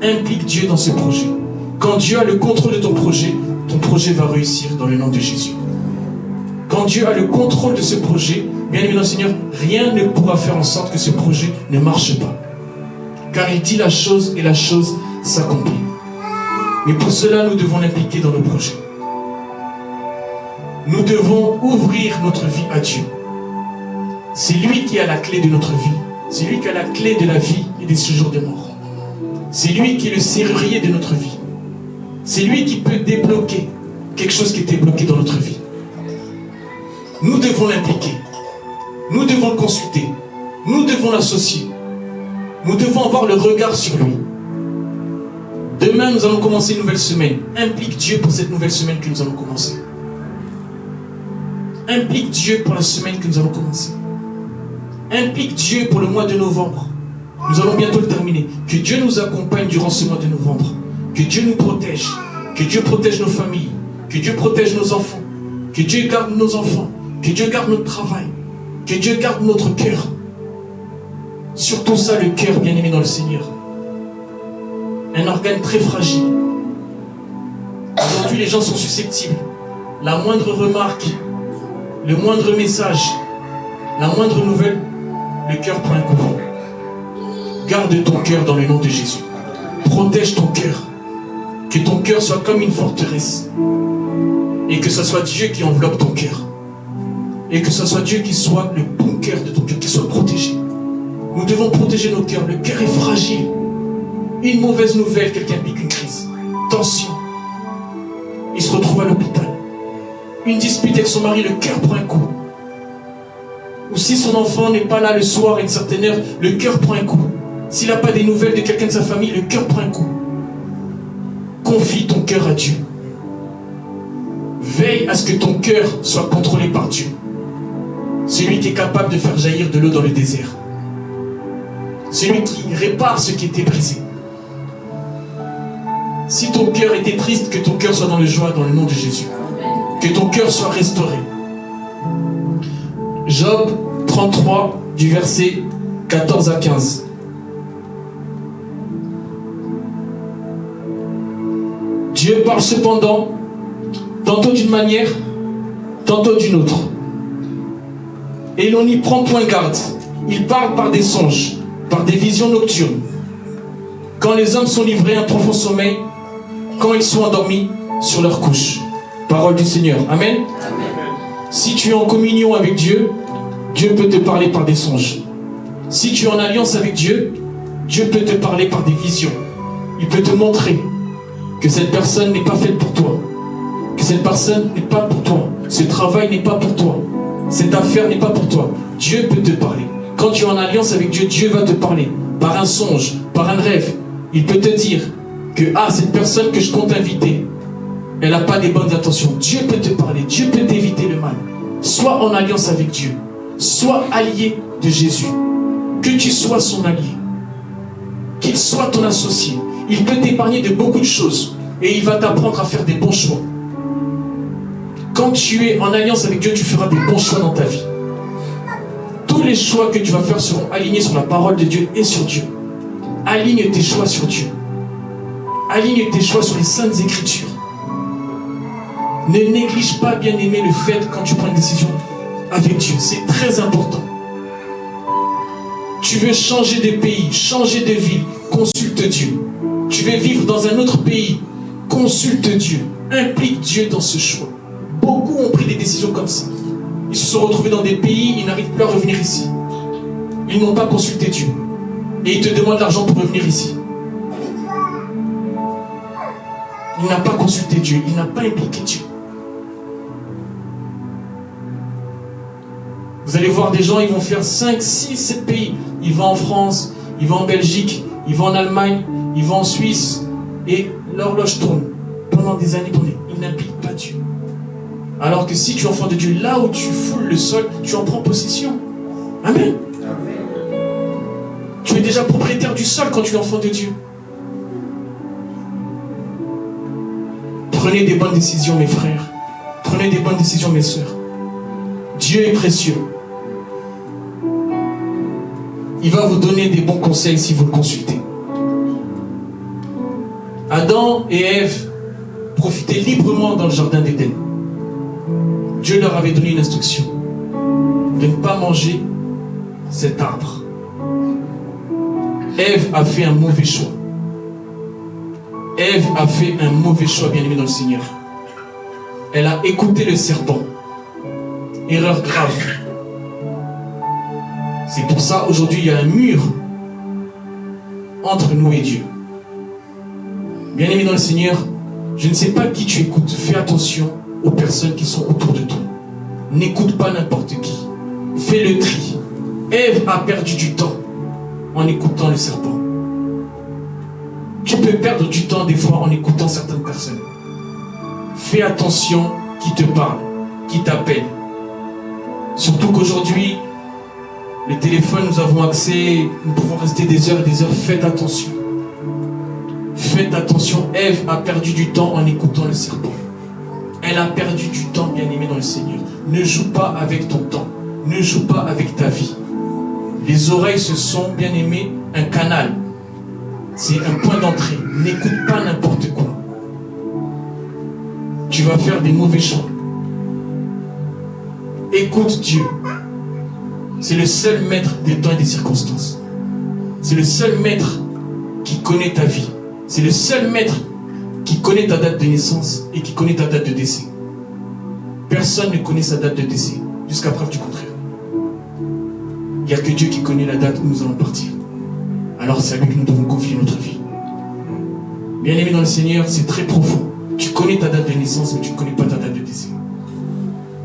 Implique Dieu dans ce projet. Quand Dieu a le contrôle de ton projet va réussir dans le nom de Jésus. Quand Dieu a le contrôle de ce projet, bien-aimé dans le Seigneur, rien ne pourra faire en sorte que ce projet ne marche pas. Car il dit la chose et la chose s'accomplit. Mais pour cela, nous devons l'impliquer dans nos projets. Nous devons ouvrir notre vie à Dieu. C'est lui qui a la clé de notre vie. C'est lui qui a la clé de la vie et des séjours de mort. C'est lui qui est le serrurier de notre vie. C'est lui qui peut débloquer quelque chose qui était bloqué dans notre vie. Nous devons l'impliquer. Nous devons le consulter. Nous devons l'associer. Nous devons avoir le regard sur lui. Demain, nous allons commencer une nouvelle semaine. Implique Dieu pour cette nouvelle semaine que nous allons commencer. Implique Dieu pour la semaine que nous allons commencer. Implique Dieu pour le mois de novembre. Nous allons bientôt le terminer. Que Dieu nous accompagne durant ce mois de novembre. Que Dieu nous protège. Que Dieu protège nos familles. Que Dieu protège nos enfants. Que Dieu garde nos enfants. Que Dieu garde notre travail. Que Dieu garde notre cœur. Surtout ça, le cœur, bien-aimé dans le Seigneur. Un organe très fragile. Aujourd'hui, les gens sont susceptibles. La moindre remarque, le moindre message, la moindre nouvelle, le cœur prend un coup. Garde ton cœur dans le nom de Jésus. Protège ton cœur. Que ton cœur soit comme une forteresse. Et que ce soit Dieu qui enveloppe ton cœur. Et que ce soit Dieu qui soit le bunker de ton cœur, qui soit protégé. Nous devons protéger nos cœurs. Le cœur est fragile. Une mauvaise nouvelle, quelqu'un pique une crise. Tension. Il se retrouve à l'hôpital. Une dispute avec son mari, le cœur prend un coup. Ou si son enfant n'est pas là le soir à une certaine heure, le cœur prend un coup. S'il n'a pas des nouvelles de quelqu'un de sa famille, le cœur prend un coup. Confie ton cœur à Dieu. Veille à ce que ton cœur soit contrôlé par Dieu. Celui qui est capable de faire jaillir de l'eau dans le désert. Celui qui répare ce qui était brisé. Si ton cœur était triste, que ton cœur soit dans le joie dans le nom de Jésus. Que ton cœur soit restauré. Job 33 du verset 14 à 15. Dieu parle cependant, tantôt d'une manière, tantôt d'une autre. Et l'on n'y prend point garde. Il parle par des songes, par des visions nocturnes. Quand les hommes sont livrés à un profond sommeil, quand ils sont endormis sur leur couche. Parole du Seigneur. Amen. Amen. Si tu es en communion avec Dieu, Dieu peut te parler par des songes. Si tu es en alliance avec Dieu, Dieu peut te parler par des visions. Il peut te montrer que cette personne n'est pas faite pour toi. Que cette personne n'est pas pour toi. Ce travail n'est pas pour toi. Cette affaire n'est pas pour toi. Dieu peut te parler. Quand tu es en alliance avec Dieu, Dieu va te parler. Par un songe, par un rêve. Il peut te dire que cette personne que je compte inviter, elle n'a pas des bonnes intentions. Dieu peut te parler. Dieu peut t'éviter le mal. Sois en alliance avec Dieu. Sois allié de Jésus. Que tu sois son allié. Qu'il soit ton associé. Il peut t'épargner de beaucoup de choses. Et il va t'apprendre à faire des bons choix. Quand tu es en alliance avec Dieu, tu feras des bons choix dans ta vie. Tous les choix que tu vas faire seront alignés sur la parole de Dieu et sur Dieu. Aligne tes choix sur Dieu. Aligne tes choix sur les saintes écritures. Ne néglige pas, bien aimé, le fait quand tu prends une décision avec Dieu. C'est très important. Tu veux changer de pays, changer de ville, consulte Dieu. Tu veux vivre dans un autre pays, consulte Dieu. Implique Dieu dans ce choix. Beaucoup ont pris des décisions comme ça. Ils se sont retrouvés dans des pays, ils n'arrivent plus à revenir ici. Ils n'ont pas consulté Dieu. Et ils te demandent de l'argent pour revenir ici. Il n'a pas consulté Dieu, il n'a pas impliqué Dieu. Vous allez voir des gens, ils vont faire 5, 6, 7 pays. Ils vont en France, ils vont en Belgique, ils vont en Allemagne, ils vont en Suisse. Et l'horloge tourne pendant des années. Ils n'impliquent pas Dieu. Alors que si tu es enfant de Dieu, là où tu foules le sol, tu en prends possession. Amen. Tu es déjà propriétaire du sol quand tu es enfant de Dieu. Prenez des bonnes décisions, mes frères. Prenez des bonnes décisions, mes sœurs. Dieu est précieux. Il va vous donner des bons conseils si vous le consultez. Adam et Ève profitaient librement dans le jardin d'Éden. Dieu leur avait donné une instruction de ne pas manger cet arbre. Ève a fait un mauvais choix. Ève a fait un mauvais choix, bien aimé dans le Seigneur. Elle a écouté le serpent. Erreur grave. C'est pour ça, aujourd'hui, il y a un mur entre nous et Dieu. Bien aimé dans le Seigneur, je ne sais pas qui tu écoutes. Fais attention aux personnes qui sont autour de toi. N'écoute pas n'importe qui. Fais le tri. Ève a perdu du temps en écoutant le serpent. Tu peux perdre du temps des fois en écoutant certaines personnes. Fais attention qui te parle, qui t'appelle. Surtout qu'aujourd'hui, les téléphones, nous avons accès, nous pouvons rester des heures et des heures. Faites attention. Faites attention. Ève a perdu du temps en écoutant le serpent. Elle a perdu du temps, bien aimé dans le Seigneur. Ne joue pas avec ton temps. Ne joue pas avec ta vie. Les oreilles, ce sont, bien aimé, un canal. C'est un point d'entrée. N'écoute pas n'importe quoi. Tu vas faire des mauvais choix. Écoute Dieu. C'est le seul maître des temps et des circonstances. C'est le seul maître qui connaît ta vie. C'est le seul maître qui connaît ta date de naissance et qui connaît ta date de décès. Personne ne connaît sa date de décès, jusqu'à preuve du contraire. Il n'y a que Dieu qui connaît la date où nous allons partir. Alors c'est à lui que nous devons confier notre vie. Bien aimé dans le Seigneur, c'est très profond. Tu connais ta date de naissance, mais tu ne connais pas ta date de décès.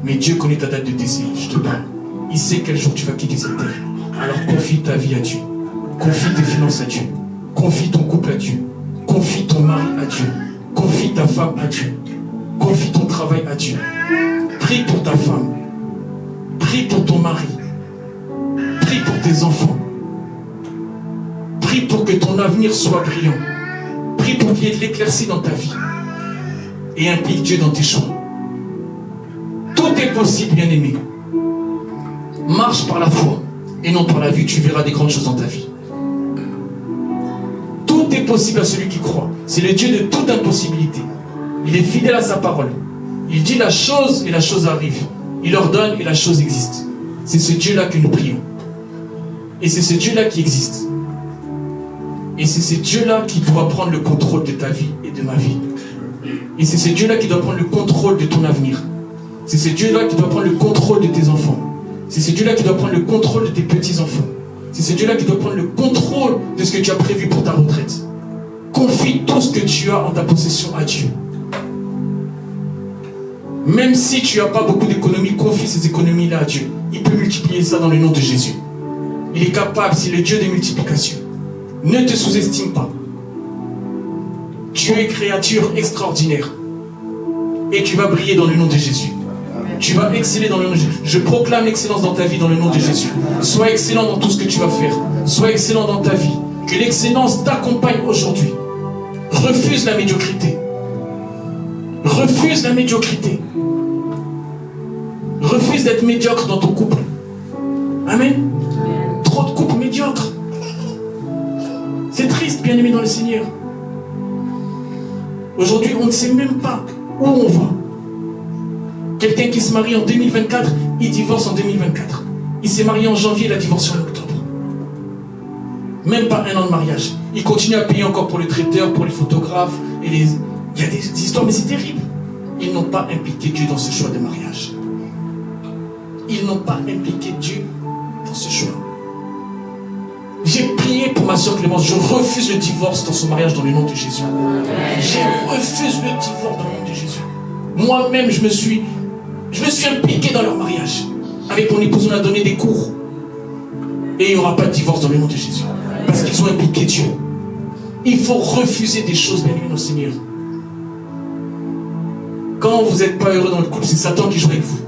Mais Dieu connaît ta date de décès, je te parle. Il sait quel jour tu vas quitter cette terre. Alors confie ta vie à Dieu. Confie tes finances à Dieu. Confie ton couple à Dieu. Confie ton mari à Dieu. Confie ta femme à Dieu. Confie ton travail à Dieu. Prie pour ta femme. Prie pour ton mari. Prie pour tes enfants. Prie pour que ton avenir soit brillant. Prie pour qu'il y ait de l'éclaircie dans ta vie. Et implique Dieu dans tes choix. Tout est possible, bien-aimé. Marche par la foi et non par la vue, tu verras des grandes choses dans ta vie. Tout est possible à celui qui croit. C'est le Dieu de toute impossibilité. Il est fidèle à sa parole. Il dit la chose et la chose arrive. Il ordonne et la chose existe. C'est ce Dieu-là que nous prions. Et c'est ce Dieu-là qui existe. Et c'est ce Dieu-là qui doit prendre le contrôle de ta vie et de ma vie. Et c'est ce Dieu-là qui doit prendre le contrôle de ton avenir. C'est ce Dieu-là qui doit prendre le contrôle de tes enfants. C'est ce Dieu-là qui doit prendre le contrôle de tes petits-enfants. C'est ce Dieu-là qui doit prendre le contrôle de ce que tu as prévu pour ta retraite. Confie tout ce que tu as en ta possession à Dieu. Même si tu n'as pas beaucoup d'économies, confie ces économies-là à Dieu. Il peut multiplier ça dans le nom de Jésus. Il est capable, c'est le Dieu de multiplication. Ne te sous-estime pas. Tu es créature extraordinaire. Et tu vas briller dans le nom de Jésus. Tu vas exceller dans le nom de Jésus. Je proclame l'excellence dans ta vie dans le nom de Jésus. Sois excellent dans tout ce que tu vas faire. Sois excellent dans ta vie. Que l'excellence t'accompagne aujourd'hui. Refuse la médiocrité. Refuse la médiocrité. Refuse d'être médiocre dans ton couple. Amen. Trop de couples médiocres. C'est triste, bien-aimé dans le Seigneur. Aujourd'hui, on ne sait même pas où on va. Quelqu'un qui se marie en 2024, il divorce en 2024. Il s'est marié en janvier, il a divorcé en octobre. Même pas 1 an de mariage. Il continue à payer encore pour les traiteurs, pour les photographes. Il y a des histoires, mais c'est terrible. Ils n'ont pas impliqué Dieu dans ce choix de mariage. Ils n'ont pas impliqué Dieu dans ce choix. J'ai prié pour ma soeur Clémence. Je refuse le divorce dans son mariage dans le nom de Jésus. Je refuse le divorce dans le nom de Jésus. Moi-même, je me suis impliqué dans leur mariage. Avec mon épouse, on a donné des cours. Et il n'y aura pas de divorce dans le nom de Jésus. Parce qu'ils ont impliqué Dieu. Il faut refuser des choses, bien aimé, au Seigneur. Quand vous n'êtes pas heureux dans le couple, c'est Satan qui joue avec vous.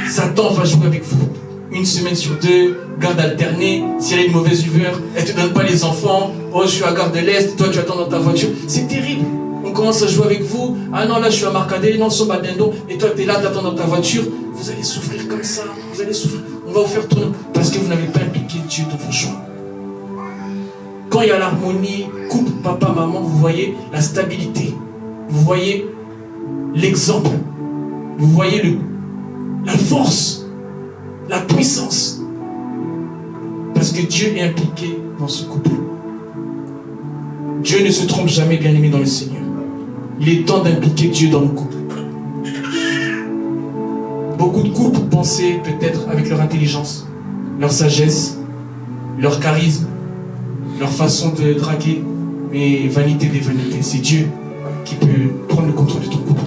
Satan va jouer avec vous. 1 semaine sur 2, garde alternée. Si elle a une mauvaise humeur, elle ne te donne pas les enfants. Oh, je suis à Gare de l'Est, toi tu attends dans ta voiture. C'est terrible. On commence à jouer avec vous. Ah non, là je suis à Marcadet, non, Somba Dendo. Et toi tu es là, tu attends dans ta voiture. Vous allez souffrir comme ça. Vous allez souffrir. On va vous faire tourner. Parce que vous n'avez pas impliqué Dieu dans vos choix. Quand il y a l'harmonie, couple, papa, maman, vous voyez la stabilité. Vous voyez l'exemple. Vous voyez la force. La puissance. Parce que Dieu est impliqué dans ce couple. Dieu ne se trompe jamais, bien-aimé dans le Seigneur. Il est temps d'impliquer Dieu dans le couple. Beaucoup de couples pensaient peut-être avec leur intelligence, leur sagesse, leur charisme, leur façon de draguer, mais vanité des vanités. C'est Dieu qui peut prendre le contrôle de ton couple.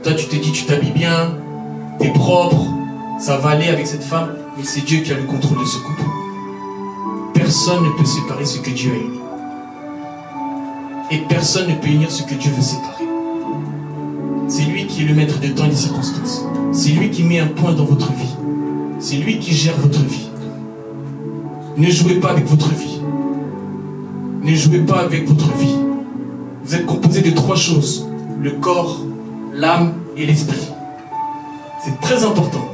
Toi, tu te dis, tu t'habilles bien, tu es propre, ça va aller avec cette femme, mais c'est Dieu qui a le contrôle de ce couple. Personne ne peut séparer ce que Dieu a uni. Et personne ne peut unir ce que Dieu veut séparer. C'est lui qui est le maître des temps et des circonstances. C'est lui qui met un point dans votre vie. C'est lui qui gère votre vie. Ne jouez pas avec votre vie. Ne jouez pas avec votre vie. Vous êtes composé de 3 choses. Le corps, l'âme et l'esprit. C'est très important.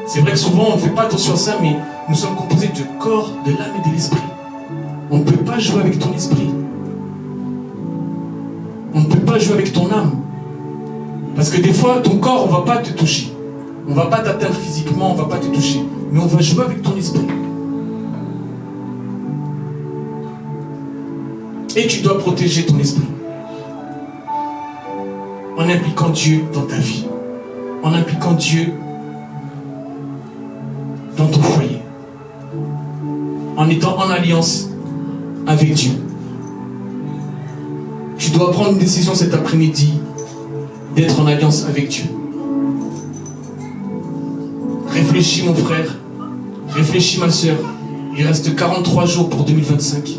C'est vrai que souvent on ne fait pas attention à ça, mais nous sommes composés du corps, de l'âme et de l'esprit. On ne peut pas jouer avec ton esprit. On ne peut pas jouer avec ton âme. Parce que des fois, ton corps, on ne va pas te toucher. On ne va pas t'atteindre physiquement, on ne va pas te toucher. Mais on va jouer avec ton esprit. Et tu dois protéger ton esprit. En impliquant Dieu dans ta vie. En impliquant Dieu dans ton foyer. En étant en alliance avec Dieu. Tu dois prendre une décision cet après-midi d'être en alliance avec Dieu. Réfléchis mon frère, réfléchis ma soeur. Il reste 43 jours pour 2025.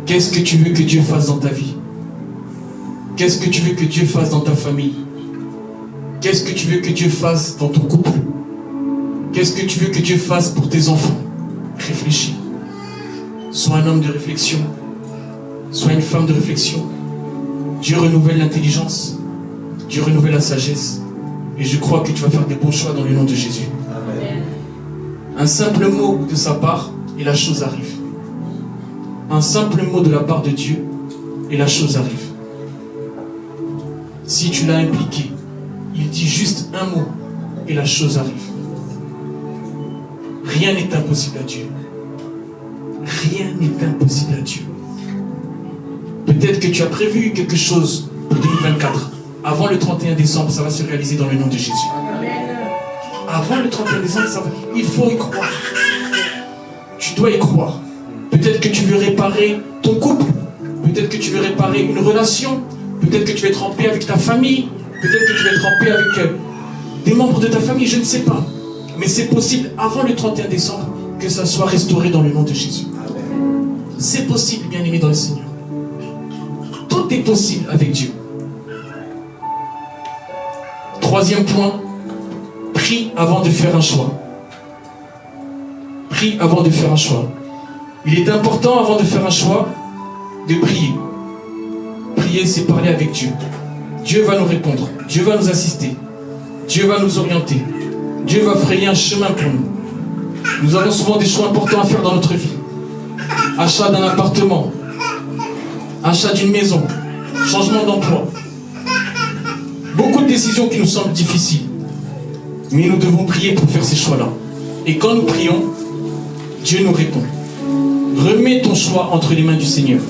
Qu'est-ce que tu veux que Dieu fasse dans ta vie? Qu'est-ce que tu veux que Dieu fasse dans ta famille? Qu'est-ce que tu veux que Dieu fasse dans ton couple? Qu'est-ce que tu veux que Dieu fasse pour tes enfants? Réfléchis. Sois un homme de réflexion. Sois une femme de réflexion. Dieu renouvelle l'intelligence. Dieu renouvelle la sagesse. Et je crois que tu vas faire des bons choix dans le nom de Jésus. Amen. Un simple mot de sa part et la chose arrive. Un simple mot de la part de Dieu et la chose arrive. Si tu l'as impliqué, il dit juste un mot et la chose arrive. Rien n'est impossible à Dieu. Rien n'est impossible à Dieu. Peut-être que tu as prévu quelque chose pour 2024. Avant le 31 décembre, ça va se réaliser dans le nom de Jésus. Avant le 31 décembre, il faut y croire. Tu dois y croire. Peut-être que tu veux réparer ton couple. Peut-être que tu veux réparer une relation. Peut-être que tu veux être en paix avec ta famille. Peut-être que tu veux être en paix avec des membres de ta famille. Je ne sais pas. Mais c'est possible avant le 31 décembre que ça soit restauré dans le nom de Jésus. C'est possible, bien-aimé dans le Seigneur. Tout est possible avec Dieu. Troisième point, prie avant de faire un choix. Prie avant de faire un choix. Il est important avant de faire un choix de prier. Prier, c'est parler avec Dieu. Dieu va nous répondre. Dieu va nous assister. Dieu va nous orienter. Dieu va frayer un chemin pour nous. Nous avons souvent des choix importants à faire dans notre vie. Achat d'un appartement. Achat d'une maison. Changement d'emploi. Beaucoup de décisions qui nous semblent difficiles. Mais nous devons prier pour faire ces choix-là. Et quand nous prions, Dieu nous répond. Remets ton choix entre les mains du Seigneur.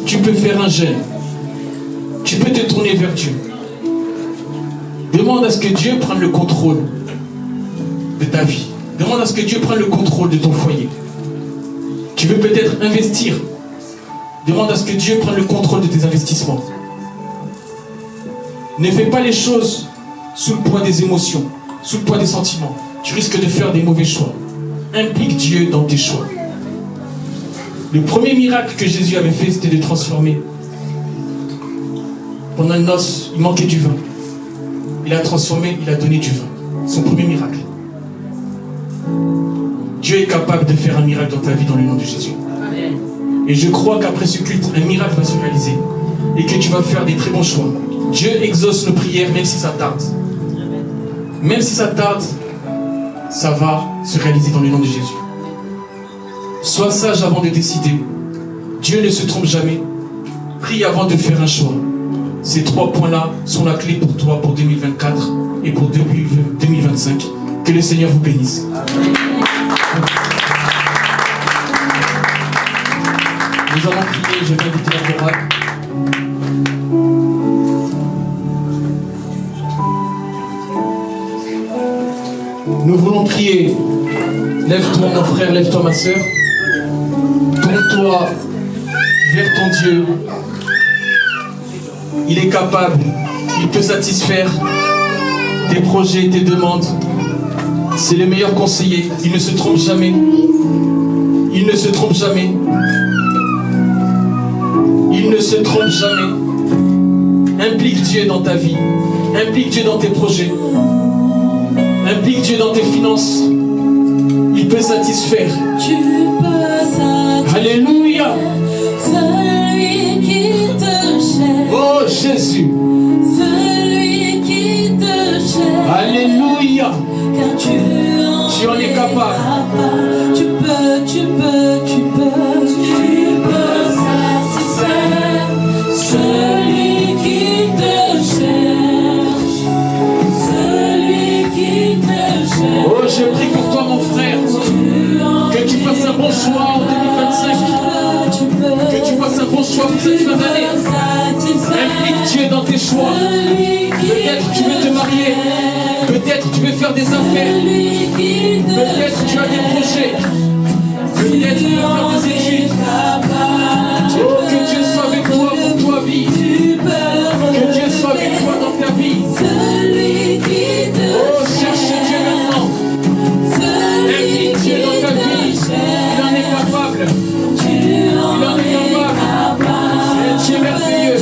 Tu peux faire un jeûne. Tu peux te tourner vers Dieu. Demande à ce que Dieu prenne le contrôle de ta vie. Demande à ce que Dieu prenne le contrôle de ton foyer. Tu veux peut-être investir. Demande à ce que Dieu prenne le contrôle de tes investissements. Ne fais pas les choses sous le poids des émotions, sous le poids des sentiments. Tu risques de faire des mauvais choix. Implique Dieu dans tes choix. Le premier miracle que Jésus avait fait, c'était de transformer. Pendant une noce, il manquait du vin. Il a transformé, il a donné du vin. Son premier miracle. Dieu est capable de faire un miracle dans ta vie dans le nom de Jésus. Amen. Et je crois qu'après ce culte, un miracle va se réaliser. Et que tu vas faire des très bons choix. Dieu exauce nos prières même si ça tarde. Même si ça tarde, ça va se réaliser dans le nom de Jésus. Sois sage avant de décider. Dieu ne se trompe jamais. Prie avant de faire un choix. Ces 3 points-là sont la clé pour toi pour 2024 et pour 2025. Que le Seigneur vous bénisse. Amen. Nous allons prier, je vais inviter la chorale. Nous voulons prier. Lève-toi mon frère, lève-toi ma soeur. Tourne-toi vers ton Dieu. Il est capable, il peut satisfaire tes projets, tes demandes. C'est le meilleur conseiller, il ne se trompe jamais. Il ne se trompe jamais. Il ne se trompe jamais. Implique Dieu dans ta vie. Implique Dieu dans tes projets. Implique Dieu dans tes finances. Il peut satisfaire. Tu peux satisfaire. Alléluia. Celui qui te cherche. Oh Jésus. Celui qui te cherche. Alléluia. Car tu en es capable. Tu peux satisfaire celui qui te cherche. Celui qui te cherche. Oh, je prie pour toi, mon frère, que tu fasses un bon choix en 2025. Que tu fasses un bon choix pour cette fin d'année. Implique Dieu dans tes choix. Peut-être tu veux te marier. Peut-être tu veux faire des affaires. Peut-être tu as des projets. Peut-être tu veux faire des études. Oh, que Dieu soit avec toi pour ta vie. Que Dieu soit avec toi dans ta vie. Oh, cherche Dieu maintenant. Implique Dieu dans ta vie. Il en est capable. Il en est capable. C'est un Dieu merveilleux.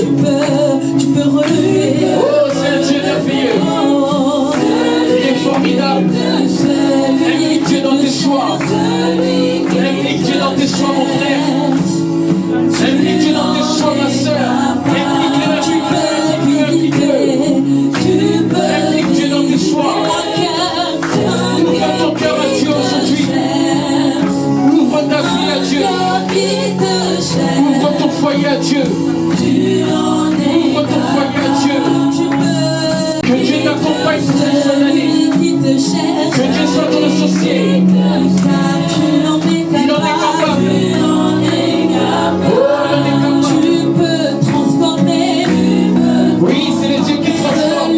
Oui, c'est le Dieu qui transforme.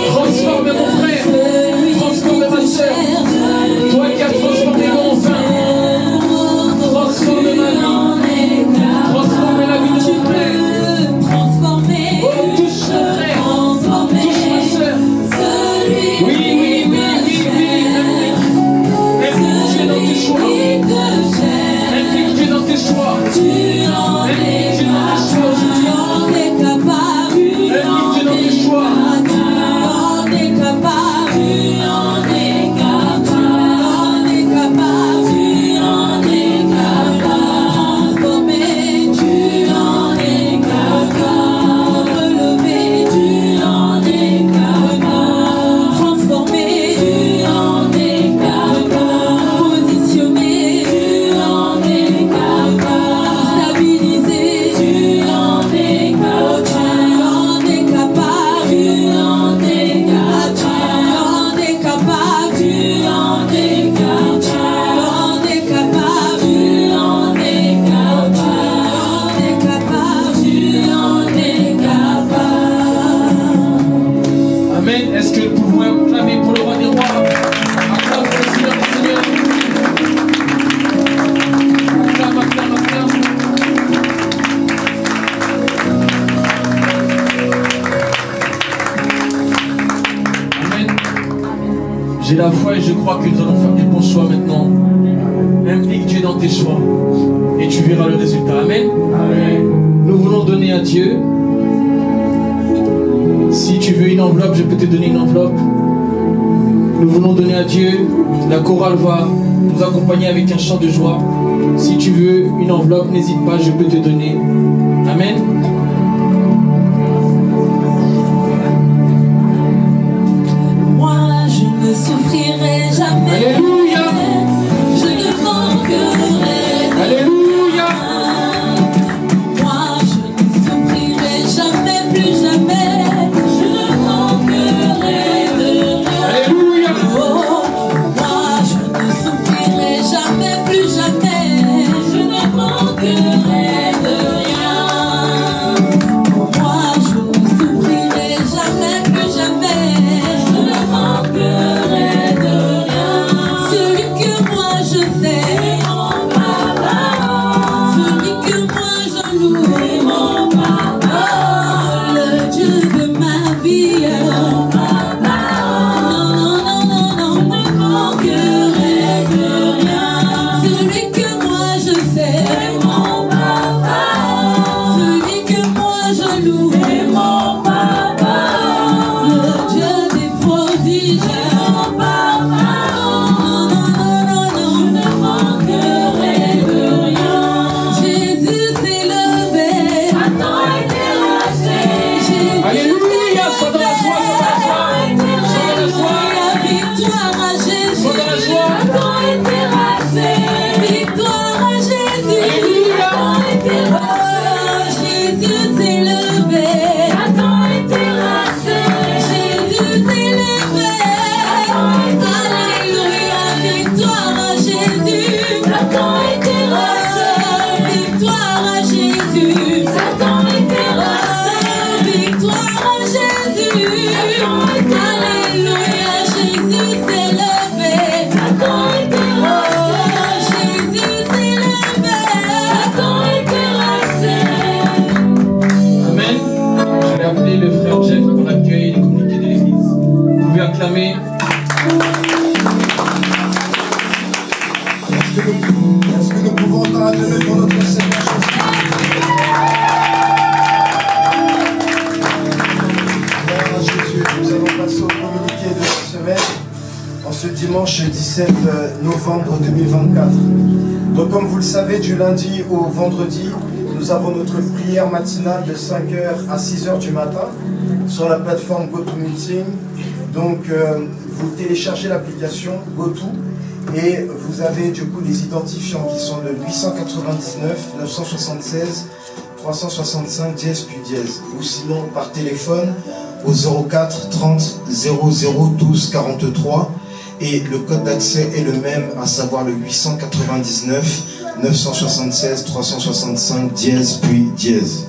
Transforme mon frère, transforme ma soeur. Toi qui as transformé mon vin, transforme ma vie, transforme la vie de mon frère. Oh, touche mon frère, touche ma soeur. Oui, oui, oui, oui, oui. Implique Dieu dans tes choix. Implique Dieu dans tes choix. Implique Dieu dans tes choix aujourd'hui. Implique Dieu dans tes choix. Est-ce que vous pouvez acclamer pour le roi des rois? Acclame pour le Seigneur des Seigneurs. Acclame, acclame, acclame. Amen. J'ai la foi et je crois que nous allons faire des bons choix maintenant. Implique Dieu dans tes choix et tu verras le résultat. Amen. Amen. Nous voulons donner à Dieu. Si tu veux une enveloppe, je peux te donner une enveloppe. Nous voulons donner à Dieu. La chorale va nous accompagner avec un chant de joie. Si tu veux une enveloppe, n'hésite pas, je peux te donner. Amen. Moi, je ne souffrirai jamais. Alléluia. Je ne manquerai de Alléluia. moi, je ne souffrirai jamais, plus jamais. Je ne manquerai de rien. Alléluia. Oh, moi, je ne souffrirai jamais, plus jamais. Je ne manquerai de rien. Moi, je ne souffrirai jamais, plus jamais. Je ne manquerai de rien. Celui que moi je sais, mon papa. Celui que moi je loue, mon papa. Le Dieu de ma vie, mon papa. Non, non, non, non, non, je ne manquerai de rien. Celui que moi je sais, mon papa. Celui que moi je loue, mon papa. Le Dieu des prodiges, mon papa. Non, non, non, non, je ne manquerai de rien. Jésus s'est levé, Satan est terrassé. Alléluia. Sois dans la joie, sois dans la joie. Sois dans la joie. Victoire à Jésus, Sois dans la joie. Satan est terrassé. Victoire à Jésus, Alléluia. Satan est terrassé. Jésus s'est levé, Satan est terrassé. Jésus s'est levé, Alléluia. Victoire à Jésus, Satan est terrassé. Victoire à Jésus, Satan est terrassé. Victoire à Jésus, Alléluia. Jésus s'est levé, Satan est terrassé. Jésus s'est levé, Satan est terrassé. Amen. Je vais appeler le frère Jeff pour l'accueil et les communiqués de l'église. Vous pouvez acclamer. Est-ce que nous pouvons entendre un amen pour notre Seigneur Jésus? Gloire à Jésus. Nous allons passer au communiqué de cette semaine en ce dimanche 17 novembre 2024. Donc comme vous le savez, du lundi au vendredi, nous avons notre prière matinale de 5h à 6h du matin sur la plateforme GoToMeeting. Donc vous téléchargez l'application GoTo et vous avez du coup les identifiants qui sont le 899 976 365 dièse puis dièse, ou sinon par téléphone au 04 30 00 12 43 et le code d'accès est le même, à savoir le 899 976 365 dièse puis dièse.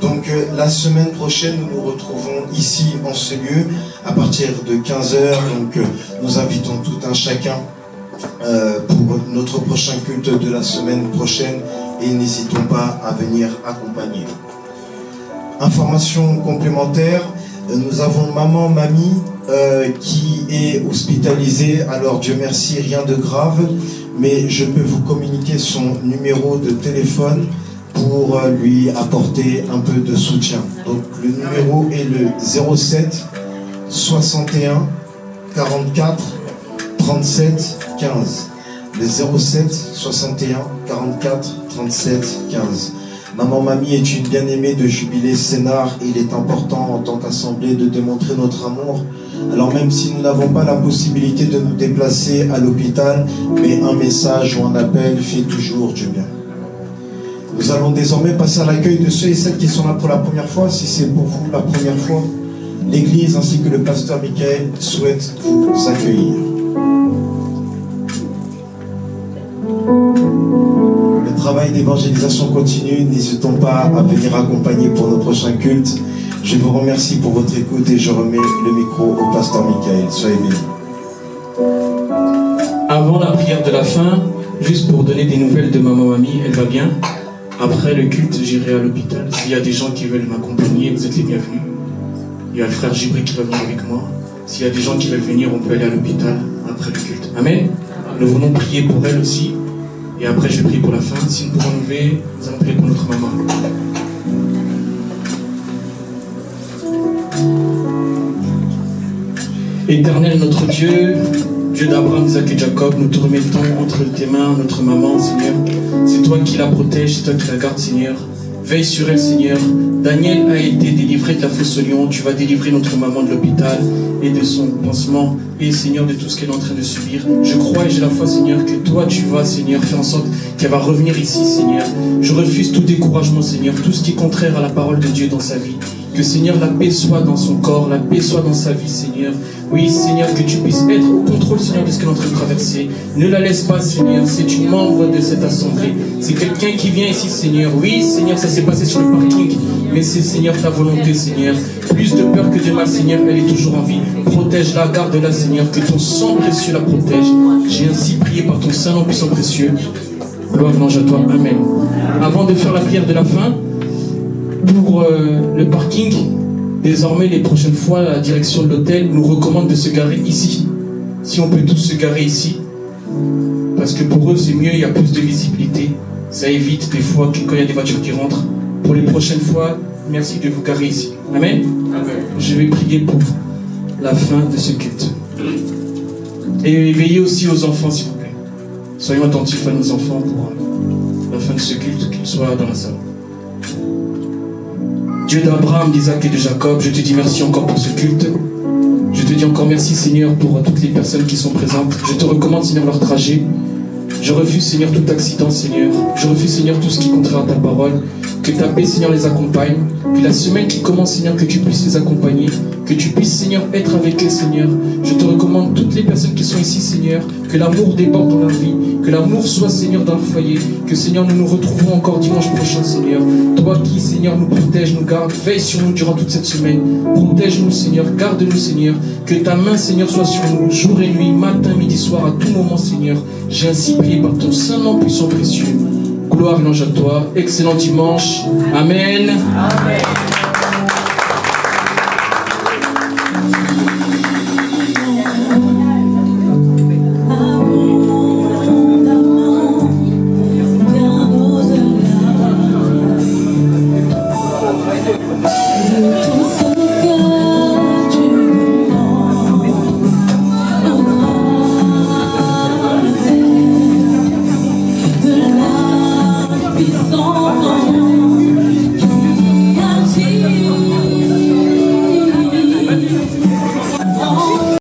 Donc la semaine prochaine, nous nous retrouvons ici en ce lieu à partir de 15h. Donc nous invitons tout un chacun pour notre prochain culte de la semaine prochaine et n'hésitons pas à venir accompagner. Information complémentaire, nous avons mamie qui est hospitalisée. Alors Dieu merci, rien de grave, mais je peux vous communiquer son numéro de téléphone pour lui apporter un peu de soutien. Donc le numéro est le 07 61 44 37 15. Le 07 61 44 37 15. Maman Mamie est une bien-aimée de Jubilé Sénart. Il est important en tant qu'assemblée de démontrer notre amour. Alors même si nous n'avons pas la possibilité de nous déplacer à l'hôpital, mais un message ou un appel fait toujours du bien. Nous allons désormais passer à l'accueil de ceux et celles qui sont là pour la première fois. Si c'est pour vous la première fois, l'Église ainsi que le pasteur Michael souhaitent vous accueillir. Le travail d'évangélisation continue. N'hésitons pas à venir accompagner pour nos prochains cultes. Je vous remercie pour votre écoute et je remets le micro au pasteur Michael. Soyez bénis. Avant la prière de la fin, juste pour donner des nouvelles de maman Mamie, elle va bien. Après le culte, j'irai à l'hôpital. S'il y a des gens qui veulent m'accompagner, vous êtes les bienvenus. Il y a le frère Gibri qui va venir avec moi. S'il y a des gens qui veulent venir, on peut aller à l'hôpital après le culte. Amen. Nous voulons prier pour elle aussi. Et après, je prie pour la fin. Si nous pouvons nous lever, nous allons prier pour notre maman. Éternel notre Dieu, Dieu d'Abraham, d'Isaac et de Jacob, nous te remettons entre tes mains notre maman, Seigneur. C'est toi qui la protèges, c'est toi qui la gardes, Seigneur. Veille sur elle, Seigneur. Daniel a été délivré de la fosse au lion. Tu vas délivrer notre maman de l'hôpital et de son pansement. Et, Seigneur, de tout ce qu'elle est en train de subir. Je crois et j'ai la foi, Seigneur, que toi, tu vas, Seigneur, faire en sorte qu'elle va revenir ici, Seigneur. Je refuse tout découragement, Seigneur, tout ce qui est contraire à la parole de Dieu dans sa vie. Que, Seigneur, la paix soit dans son corps, la paix soit dans sa vie, Seigneur. Oui, Seigneur, que tu puisses être au contrôle, Seigneur, de ce qu'elle est en train de traverser. Ne la laisse pas, Seigneur. C'est une membre de cette assemblée. C'est quelqu'un qui vient ici, Seigneur. Oui, Seigneur, ça s'est passé sur le parking. Mais c'est, Seigneur, ta volonté, Seigneur. Plus de peur que de mal, Seigneur. Elle est toujours en vie. Protège-la, garde-la, Seigneur. Que ton sang précieux la protège. J'ai ainsi prié par ton Saint-Nom puissant précieux. Gloire et louange à toi. Amen. Avant de faire la prière de la fin, pour le parking, désormais, les prochaines fois, la direction de l'hôtel nous recommande de se garer ici. Si on peut tous se garer ici. Parce que pour eux, c'est mieux, il y a plus de visibilité. Ça évite des fois quand il y a des voitures qui rentrent. Pour les prochaines fois, merci de vous garer ici. Amen. Amen. Je vais prier pour la fin de ce culte. Et veillez aussi aux enfants, s'il vous plaît. Soyons attentifs à nos enfants pour la fin de ce culte, qu'ils soient dans la salle. Dieu d'Abraham, d'Isaac et de Jacob, je te dis merci encore pour ce culte. Je te dis encore merci, Seigneur, pour toutes les personnes qui sont présentes. Je te recommande, Seigneur, leur trajet. Je refuse, Seigneur, tout accident, Seigneur. Je refuse, Seigneur, tout ce qui est contraire à ta parole. Que ta paix, Seigneur, les accompagne. Que la semaine qui commence, Seigneur, que tu puisses les accompagner. Que tu puisses, Seigneur, être avec eux, Seigneur. Je te recommande toutes les personnes qui sont ici, Seigneur. Que l'amour déborde dans leur vie. Que l'amour soit, Seigneur, dans le foyer. Que, Seigneur, nous nous retrouvons encore dimanche prochain, Seigneur. Toi qui, Seigneur, nous protège, nous garde. Veille sur nous durant toute cette semaine. Protège-nous, Seigneur. Garde-nous, Seigneur. Que ta main, Seigneur, soit sur nous. Jour et nuit, matin, midi, soir, à tout moment, Seigneur. J'ai ainsi prié par ton Saint-Nom puissant précieux. Gloire et louange à toi. Excellent dimanche. Amen. Amen. De ton